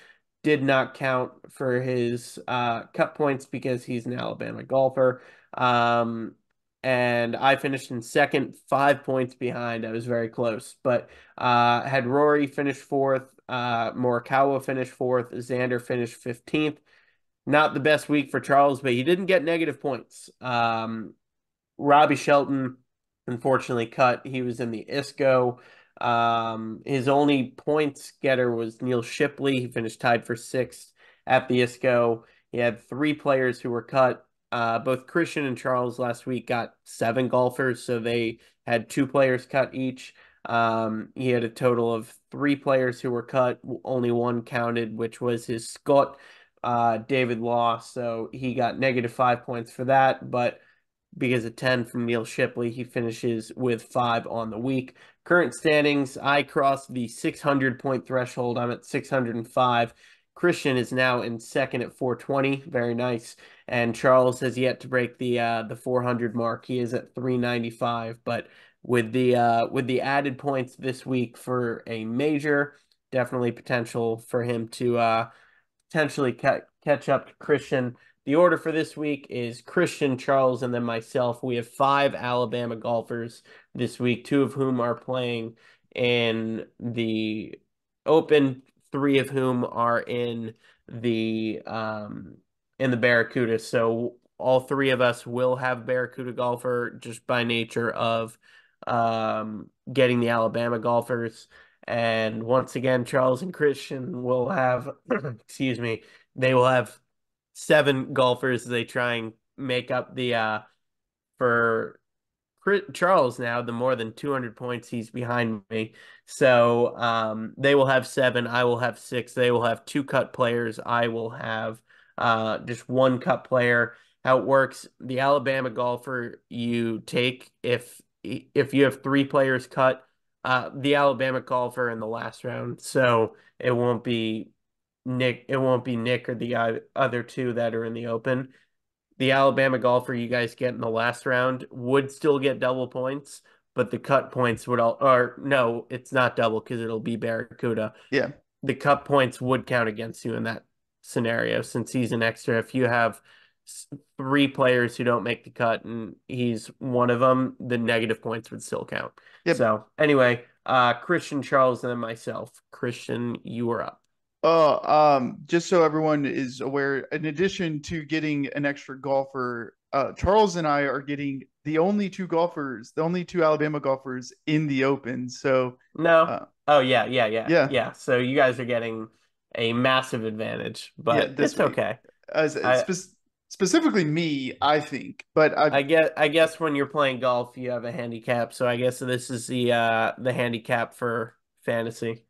[SPEAKER 2] did not count for his cut points because he's an Alabama golfer. Um, and I finished in second, 5 points behind. I was very close, but had Rory finish fourth, Morikawa finished fourth, Xander finished 15th. Not the best week for Charles, but he didn't get negative points. Robbie Shelton, unfortunately, cut. He was in the ISCO. His only points getter was Neil Shipley. He finished tied for sixth at the ISCO. He had three players who were cut. Both Christian and Charles last week got seven golfers, so they had two players cut each. He had a total of three players who were cut. Only one counted, which was his Scott, David Law. So he got negative 5 points for that, but because of 10 from Neil Shipley. He finishes with 5 on the week. Current standings, I crossed the 600 point threshold. I'm at 605. Christian is now in second at 420. Very nice. And Charles has yet to break the 400 mark. He is at 395. But with the added points this week for a major, definitely potential for him to potentially catch up to Christian. The order for this week is Christian, Charles, and then myself. We have 5 Alabama golfers this week, 2 of whom are playing in the Open, 3 of whom are in the Barracuda. So all 3 of us will have Barracuda golfer just by nature of getting the Alabama golfers. And once again, Charles and Christian will have, excuse me, they will have 7 golfers. They try and make up for Charles now, the more than 200 points he's behind me. So they will have 7. I will have 6. They will have 2 cut players. I will have just 1 cut player. How it works, the Alabama golfer you take if you have 3 players cut, the Alabama golfer in the last round. So it won't be Nick. It won't be Nick or the other 2 that are in the Open. The Alabama golfer you guys get in the last round would still get double points, but the cut points would all, or no, it's not double because it'll be Barracuda.
[SPEAKER 1] Yeah.
[SPEAKER 2] The cut points would count against you in that scenario since he's an extra. If you have 3 players who don't make the cut and he's one of them, the negative points would still count.
[SPEAKER 1] Yep.
[SPEAKER 2] So anyway, Christian, Charles, and then myself. Christian, you are up.
[SPEAKER 1] Just so everyone is aware, in addition to getting an extra golfer, Charles and I are getting the only 2 golfers, the only 2 Alabama golfers in the Open. So,
[SPEAKER 2] No. Oh yeah.
[SPEAKER 1] yeah,
[SPEAKER 2] Yeah. So you guys are getting a massive advantage,
[SPEAKER 1] yeah,
[SPEAKER 2] but
[SPEAKER 1] this
[SPEAKER 2] it's
[SPEAKER 1] week,
[SPEAKER 2] okay.
[SPEAKER 1] as
[SPEAKER 2] I
[SPEAKER 1] specifically me, I think, but
[SPEAKER 2] I guess when you're playing golf, you have a handicap. So I guess this is the handicap for fantasy.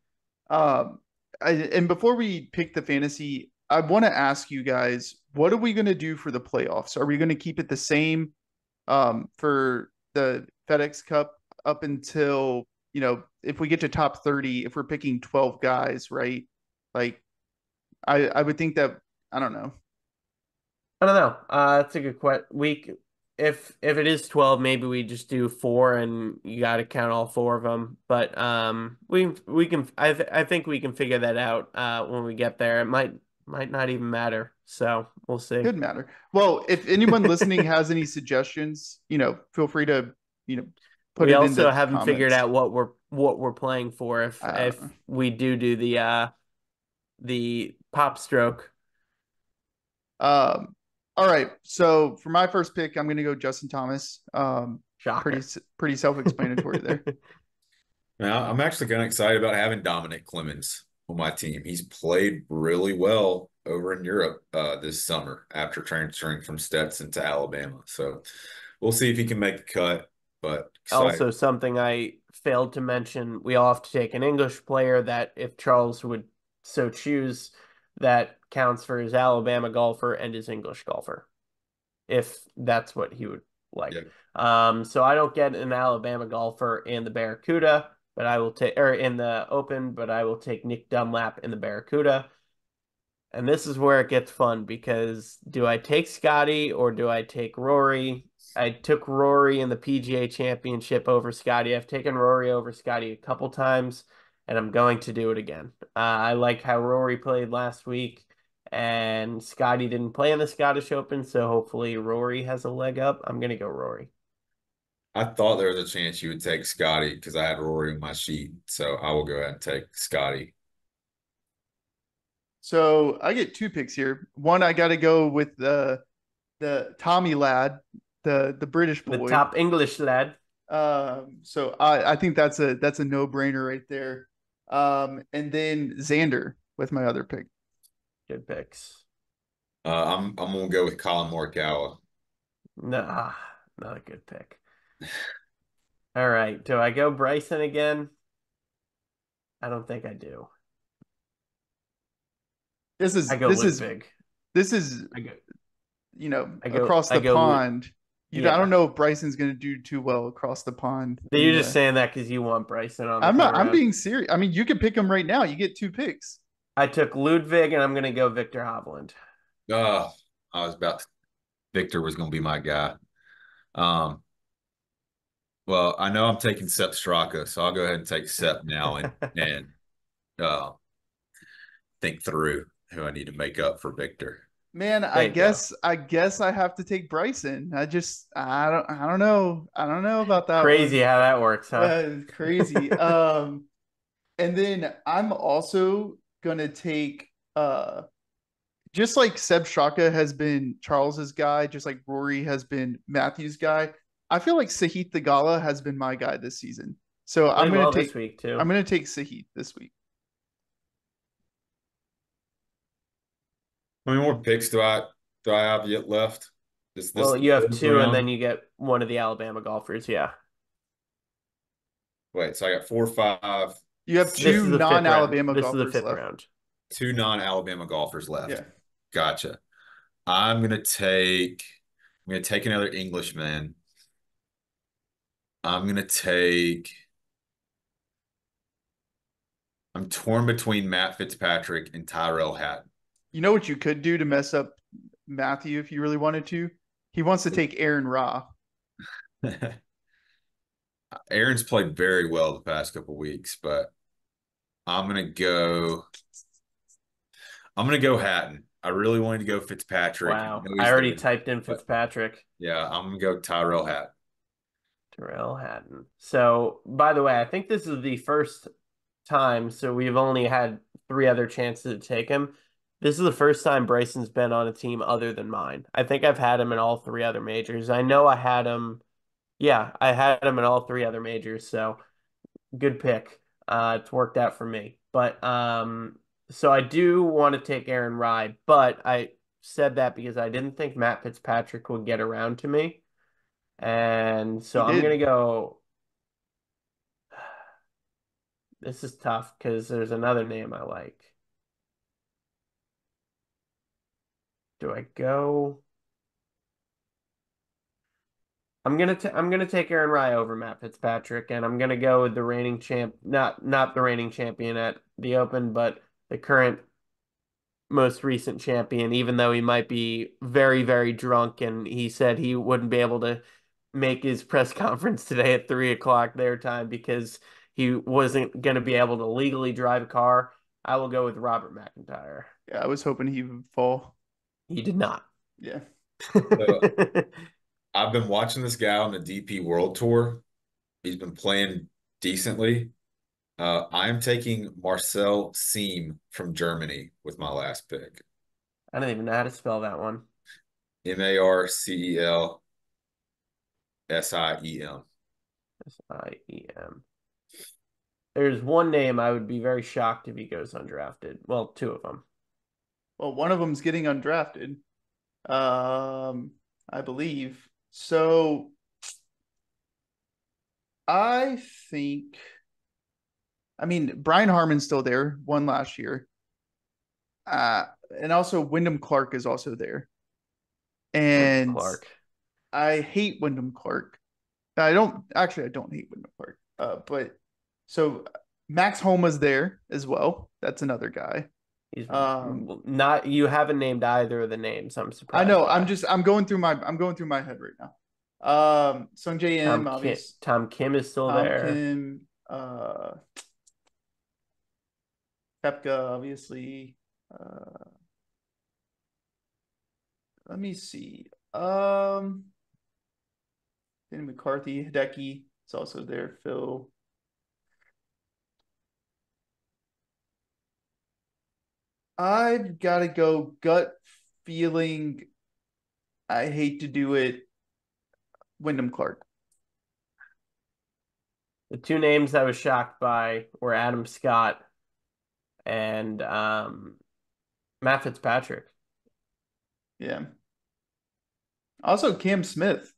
[SPEAKER 1] um, and before we pick the fantasy, I want to ask you guys, what are we going to do for the playoffs? Are we going to keep it the same, for the FedEx Cup up until, if we get to top 30, if we're picking 12 guys, right? Like, I would think that, I don't know.
[SPEAKER 2] I don't know. It's a good question. If it is 12, maybe we just do 4 and you got to count all 4 of them. But we can I think we can figure that out when we get there. It might not even matter. So we'll see.
[SPEAKER 1] Could matter. Well, if anyone listening has any suggestions, feel free to, you know, put
[SPEAKER 2] We
[SPEAKER 1] it in
[SPEAKER 2] also
[SPEAKER 1] the
[SPEAKER 2] haven't figured
[SPEAKER 1] comments.
[SPEAKER 2] out what we're playing for
[SPEAKER 1] I don't
[SPEAKER 2] if
[SPEAKER 1] know.
[SPEAKER 2] we do the pop stroke.
[SPEAKER 1] Um, all right. So for my first pick, I'm going to go Justin Thomas. Pretty
[SPEAKER 2] Shocker.
[SPEAKER 1] pretty self-explanatory there.
[SPEAKER 3] Now, I'm actually kind of excited about having Dominic Clemens on my team. He's played really well over in Europe this summer after transferring from Stetson to Alabama. So we'll see if he can make the cut, but excited.
[SPEAKER 2] Also, something I failed to mention, we all have to take an English player that, if Charles would so choose, that counts for his Alabama golfer and his English golfer, if that's what he would
[SPEAKER 3] Yeah.
[SPEAKER 2] like. So I don't get an Alabama golfer in the Barracuda, but I will take, or in the Open, but I will take Nick Dunlap in the Barracuda. And this is where it gets fun because do I take Scotty or do I take Rory? I took Rory in the PGA Championship over Scotty. I've taken Rory over Scotty a couple times, and I'm going to do it again. I like how Rory played last week, and Scotty didn't play in the Scottish Open, so hopefully Rory has a leg up. I'm going to go Rory.
[SPEAKER 3] I thought there was a chance you would take Scotty because I had Rory on my sheet. So I will go ahead and take Scotty.
[SPEAKER 1] So I get two picks here. One, I got to go with the Tommy lad, the British
[SPEAKER 2] The
[SPEAKER 1] boy.
[SPEAKER 2] top English lad.
[SPEAKER 1] So I think that's a no-brainer right there. And then Xander with my other pick.
[SPEAKER 2] Good picks.
[SPEAKER 3] I'm gonna go with Colin Morikawa.
[SPEAKER 2] Nah, not a good pick. All right. Do I go Bryson again? I don't think I do.
[SPEAKER 1] This is
[SPEAKER 2] I go
[SPEAKER 1] this is
[SPEAKER 2] Ludwig.
[SPEAKER 1] this is
[SPEAKER 2] I go.
[SPEAKER 1] across
[SPEAKER 2] I
[SPEAKER 1] the
[SPEAKER 2] go.
[SPEAKER 1] pond. I don't
[SPEAKER 2] Yeah.
[SPEAKER 1] know if Bryson's going to do too well across the pond.
[SPEAKER 2] You're just saying that because you want Bryson on the
[SPEAKER 1] I'm
[SPEAKER 2] come
[SPEAKER 1] not. I'm
[SPEAKER 2] around.
[SPEAKER 1] being serious. I mean, you can pick him right now. You get two picks.
[SPEAKER 2] I took Ludwig, and I'm going to go Victor Hovland.
[SPEAKER 3] I was about to, Victor was gonna be my guy. Um, well, I know I'm taking Sepp Straka, so I'll go ahead and take Sepp now and uh, think through who I need to make up for Victor.
[SPEAKER 1] Man,
[SPEAKER 2] There you go.
[SPEAKER 1] I guess I have to take Bryson. I don't know. I don't know about that
[SPEAKER 2] Crazy
[SPEAKER 1] one.
[SPEAKER 2] how that works, huh?
[SPEAKER 1] Crazy. And then I'm also gonna take just like Seb Straka has been Charles's guy, just like Rory has been Matthew's guy. I feel like Sahith Theegala has been my guy this season. So
[SPEAKER 2] Played well this week too.
[SPEAKER 1] I'm gonna take Sahith this week.
[SPEAKER 3] How many more picks do I have yet left? Is this
[SPEAKER 2] Well,
[SPEAKER 3] the
[SPEAKER 2] you have
[SPEAKER 3] fourth
[SPEAKER 2] two, and then
[SPEAKER 3] round?
[SPEAKER 2] you get one of the Alabama golfers. Yeah.
[SPEAKER 3] Wait, so I got 4, 5,
[SPEAKER 1] You have
[SPEAKER 2] This
[SPEAKER 1] two
[SPEAKER 2] is the fifth round.
[SPEAKER 1] non-Alabama
[SPEAKER 2] This is the
[SPEAKER 1] golfers
[SPEAKER 2] fifth
[SPEAKER 1] left.
[SPEAKER 2] round.
[SPEAKER 3] 2 non-Alabama golfers left.
[SPEAKER 1] Yeah.
[SPEAKER 3] Gotcha. I'm gonna take another Englishman. I'm gonna take I'm torn between Matt Fitzpatrick and Tyrell Hatton.
[SPEAKER 1] You know what you could do to mess up Matthew if you really wanted to? He wants to take Aaron Ra.
[SPEAKER 3] Aaron's played very well the past couple weeks, but I'm gonna go Hatton. I really wanted to go Fitzpatrick. I
[SPEAKER 2] Wow.
[SPEAKER 3] know
[SPEAKER 2] I
[SPEAKER 3] he's
[SPEAKER 2] already
[SPEAKER 3] there,
[SPEAKER 2] typed in
[SPEAKER 3] but
[SPEAKER 2] Fitzpatrick.
[SPEAKER 3] yeah, I'm gonna go Tyrell Hatton.
[SPEAKER 2] Terrell Hatton. So, by the way, I think this is the first time, so we've only had three other chances to take him. This is the first time Bryson's been on a team other than mine. I think I've had him in all three other majors. I know I had him. Yeah, I had him in all three other majors, so good pick. It's worked out for me. But so I do want to take Aaron Rye, but I said that because I didn't think Matt Fitzpatrick would get around to me. And so
[SPEAKER 1] He
[SPEAKER 2] I'm gonna
[SPEAKER 1] did.
[SPEAKER 2] go. This is tough because there's another name I like. Do I go? I'm gonna take Aaron Rye over Matt Fitzpatrick, and I'm gonna go with the reigning champ, not the reigning champion at the Open, but the current most recent champion, even though he might be very, very drunk, and he said he wouldn't be able to make his press conference today at 3 o'clock their time because he wasn't going to be able to legally drive a car. I will go with Robert McIntyre.
[SPEAKER 1] Yeah, I was hoping he would fall.
[SPEAKER 2] He did not.
[SPEAKER 1] Yeah.
[SPEAKER 3] So I've been watching this guy on the DP World Tour. He's been playing decently. I'm taking Marcel Siem from Germany with my last pick.
[SPEAKER 2] I don't even know how to spell that one.
[SPEAKER 3] Marcelsiem.
[SPEAKER 2] Siem. There's one name I would be very shocked if he goes undrafted. Well, two of them.
[SPEAKER 1] Well, one of them's getting undrafted. I believe. So I think, I mean, Brian Harmon's still there, won last year. Uh, and also Wyndham Clark is also there.
[SPEAKER 2] Wyndham
[SPEAKER 1] And
[SPEAKER 2] Clark.
[SPEAKER 1] I hate Wyndham Clark. I don't hate Wyndham Clark. But so Max Homa's there as well. That's another guy.
[SPEAKER 2] He's
[SPEAKER 1] Um,
[SPEAKER 2] not. You haven't named either of the names. I'm
[SPEAKER 1] I
[SPEAKER 2] surprised
[SPEAKER 1] know.
[SPEAKER 2] by.
[SPEAKER 1] I'm going through my head right now. Sung J M, obvious.
[SPEAKER 2] Tom Kim is still
[SPEAKER 1] Tom
[SPEAKER 2] there.
[SPEAKER 1] Kim, Pepka, obviously. Let me see. Danny McCarthy, Hideki is also there. Phil. I've got to go gut feeling. I hate to do it. Wyndham Clark.
[SPEAKER 2] The two names I was shocked by were Adam Scott and Matt Fitzpatrick.
[SPEAKER 1] Yeah. Also, Cam Smith,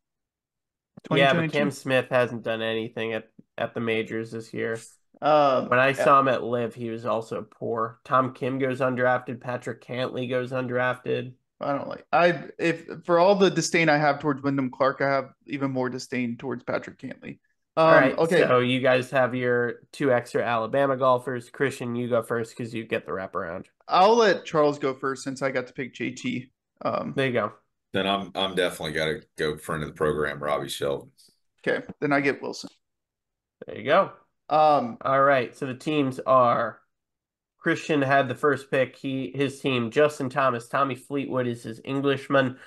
[SPEAKER 2] Yeah, but Cam
[SPEAKER 1] 2022.
[SPEAKER 2] Smith hasn't done anything at the majors this year.
[SPEAKER 1] Um,
[SPEAKER 2] When I
[SPEAKER 1] yeah,
[SPEAKER 2] saw him at Live, he was also poor. Tom Kim goes undrafted. Patrick Cantley goes undrafted.
[SPEAKER 1] I don't like. I if for all the disdain I have towards Wyndham Clark, I have even more disdain towards Patrick Cantley.
[SPEAKER 2] All right,
[SPEAKER 1] Okay,
[SPEAKER 2] so you guys have your two extra Alabama golfers. Christian, you go first because you get the wraparound.
[SPEAKER 1] I'll let Charles go first since I got to pick JT.
[SPEAKER 2] There you go.
[SPEAKER 3] Then I'm definitely got to go friend of the program, Robbie Shelton.
[SPEAKER 1] Okay, then I get Wilson.
[SPEAKER 2] There you go.
[SPEAKER 1] Um,
[SPEAKER 2] All right, so the teams are Christian had the first pick. His team, Justin Thomas, Tommy Fleetwood is his Englishman.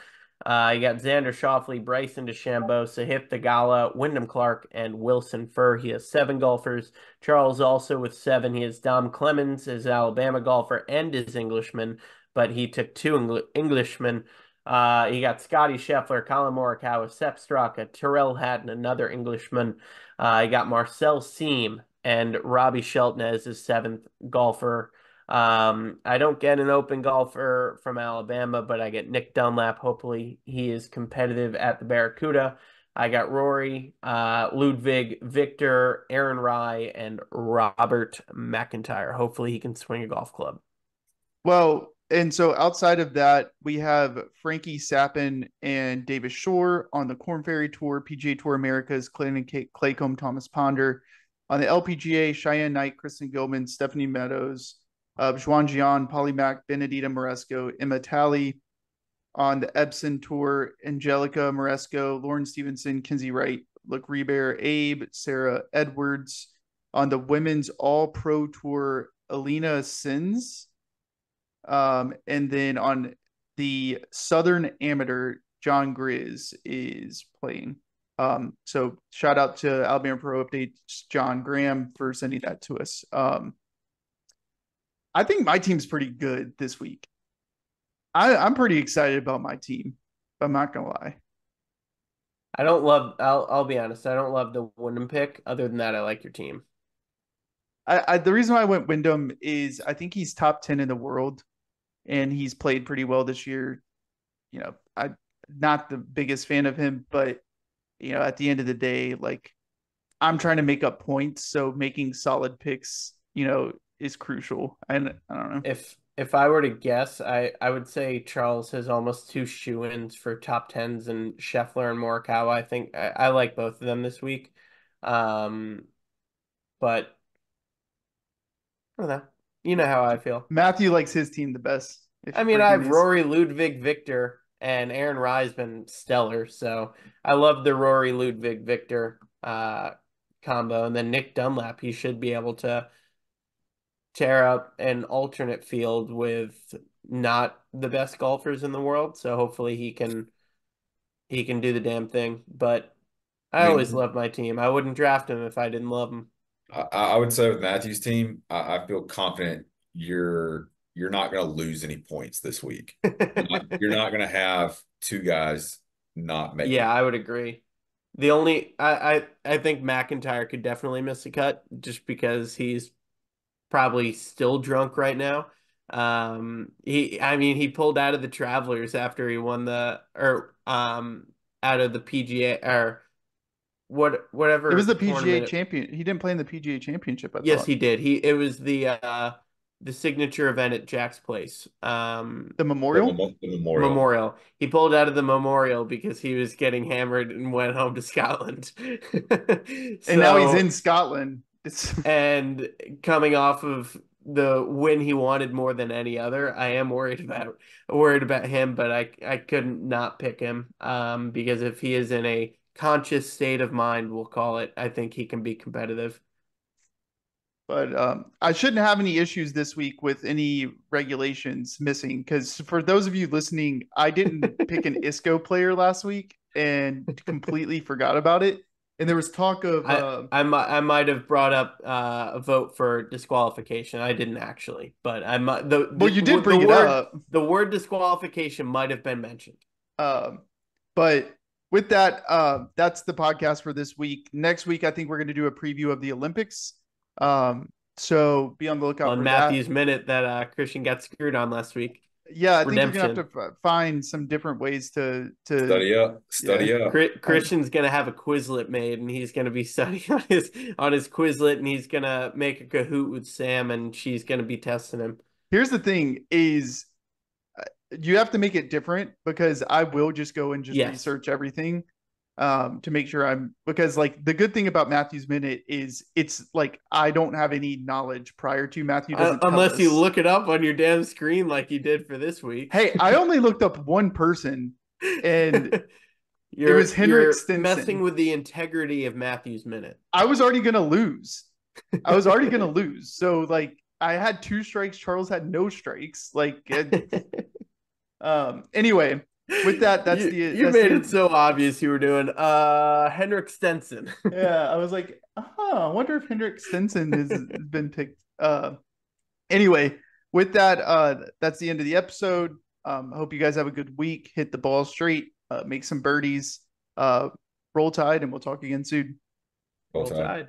[SPEAKER 2] You got Xander Schauffele, Bryson DeChambeau, Sahith Theegala, Wyndham Clark, and Wilson Furr. He has 7 golfers. Charles also with 7. He has Dom Clemens, his Alabama golfer, and his Englishman, but he took 2 Englishmen. You got Scotty Scheffler, Colin Morikawa, Sepp Straka, Tyrrell Hatton, another Englishman. You got Marcel Siem and Robbie Shelton as his 7th golfer. I don't get an open golfer from Alabama, but I get Nick Dunlap. Hopefully, he is competitive at the Barracuda. I got Rory, Ludwig, Victor, Aaron Rye, and Robert McIntyre. Hopefully, he can swing a golf club.
[SPEAKER 1] well, and so outside of that, we have Frankie Sappin and Davis Shore on the Corn Ferry Tour, PGA Tour Americas, Clayton Claycomb, Thomas Ponder. On the LPGA, Cheyenne Knight, Kristen Gilman, Stephanie Meadows, Juan Gian, Polly Mack, Benedita Moresco, Emma Talley. On the Epson Tour, Angelica Moresco, Lauren Stevenson, Kinsey Wright, Luke Rebear, Abe, Sarah Edwards. On the Women's All Pro Tour, Alina Sins. And then on the Southern Amateur, John Grizz is playing. So shout out to Alabama Pro Updates, John Graham, for sending that to us. I think my team's pretty good this week. I'm pretty excited about my team. I'm not gonna lie.
[SPEAKER 2] I don't love. I'll be honest. I don't love the Wyndham pick. Other than that, I like your team.
[SPEAKER 1] The reason why I went Wyndham is I think he's top 10 in the world, and he's played pretty well this year. I'm not the biggest fan of him, but at the end of the day, like I'm trying to make up points, so making solid picks, is crucial. And I don't know.
[SPEAKER 2] If I were to guess, I would say Charles has almost 2 shoe-ins for top tens and Scheffler and Morikawa. I think I like both of them this week. But I don't know. You know how I feel.
[SPEAKER 1] Matthew likes his team the best. If
[SPEAKER 2] I
[SPEAKER 1] you're
[SPEAKER 2] mean, I
[SPEAKER 1] breaking
[SPEAKER 2] have
[SPEAKER 1] news.
[SPEAKER 2] Rory, Ludwig, Victor, and Aaron Rye's been stellar. So I love the Rory, Ludwig, Victor combo. And then Nick Dunlap, he should be able to tear up an alternate field with not the best golfers in the world. So hopefully he can do the damn thing. But
[SPEAKER 3] I
[SPEAKER 2] I always
[SPEAKER 3] mean,
[SPEAKER 2] love my team. I wouldn't draft him if I didn't love him.
[SPEAKER 3] I would say with Matthew's team, I feel confident you're not going to lose any points this week. You're not going to have 2 guys not making
[SPEAKER 2] Yeah,
[SPEAKER 3] it.
[SPEAKER 2] I would agree. The only I think McIntyre could definitely miss a cut just because he's probably still drunk right now. He pulled out of the Travelers after he won out of the PGA or
[SPEAKER 1] It was
[SPEAKER 2] whatever
[SPEAKER 1] the PGA
[SPEAKER 2] tournament.
[SPEAKER 1] champion. He didn't play in the PGA championship, I
[SPEAKER 2] Yes,
[SPEAKER 1] thought.
[SPEAKER 2] he did. It was the signature event at Jack's Place.
[SPEAKER 1] The Memorial?
[SPEAKER 3] The Memorial.
[SPEAKER 2] Memorial. He pulled out of the Memorial because he was getting hammered and went home to Scotland.
[SPEAKER 1] And now he's
[SPEAKER 2] So,
[SPEAKER 1] in Scotland. It's
[SPEAKER 2] and coming off of the win he wanted more than any other, I am worried about him, but I couldn't not pick him. Because if he is in a conscious state of mind, we'll call it, I think he can be competitive.
[SPEAKER 1] But I shouldn't have any issues this week with any regulations missing because for those of you listening, I didn't pick an ISCO player last week and completely forgot about it. And there was talk of
[SPEAKER 2] I might have brought up a vote for disqualification. I didn't actually, but I might
[SPEAKER 1] well, you did bring it up.
[SPEAKER 2] the word disqualification might have been mentioned.
[SPEAKER 1] But with that, that's the podcast for this week. Next week, I think we're going to do a preview of the Olympics. So be on the lookout
[SPEAKER 2] on
[SPEAKER 1] for
[SPEAKER 2] Matthew's
[SPEAKER 1] that.
[SPEAKER 2] minute that Christian got screwed on last week.
[SPEAKER 1] Yeah, I think we're
[SPEAKER 2] Redemption.
[SPEAKER 1] gonna have to find some different ways to
[SPEAKER 3] Study up.
[SPEAKER 2] Christian's gonna have a Quizlet made, and he's gonna be studying on his Quizlet, and he's gonna make a Kahoot with Sam, and she's gonna be testing him.
[SPEAKER 1] Here's the thing: is you have to make it different because I will just go and just research everything to make sure I'm because like the good thing about Matthew's minute is it's like I don't have any knowledge prior to Matthew doesn't
[SPEAKER 2] unless you look it up on your damn screen like you did for this week.
[SPEAKER 1] Hey, I only looked up one person and it was
[SPEAKER 2] Henrik
[SPEAKER 1] Stenson.
[SPEAKER 2] Messing with the integrity of Matthew's minute.
[SPEAKER 1] I was already gonna lose. So like I had 2 strikes, Charles had no strikes. Like anyway, with that, that's
[SPEAKER 2] you made it so obvious you were doing Henrik Stenson.
[SPEAKER 1] Yeah, I was like, I wonder if Henrik Stenson has been picked. Anyway, with that, that's the end of the episode. I hope you guys have a good week. Hit the ball straight, make some birdies, roll tide, and we'll talk again soon.
[SPEAKER 3] Roll tide.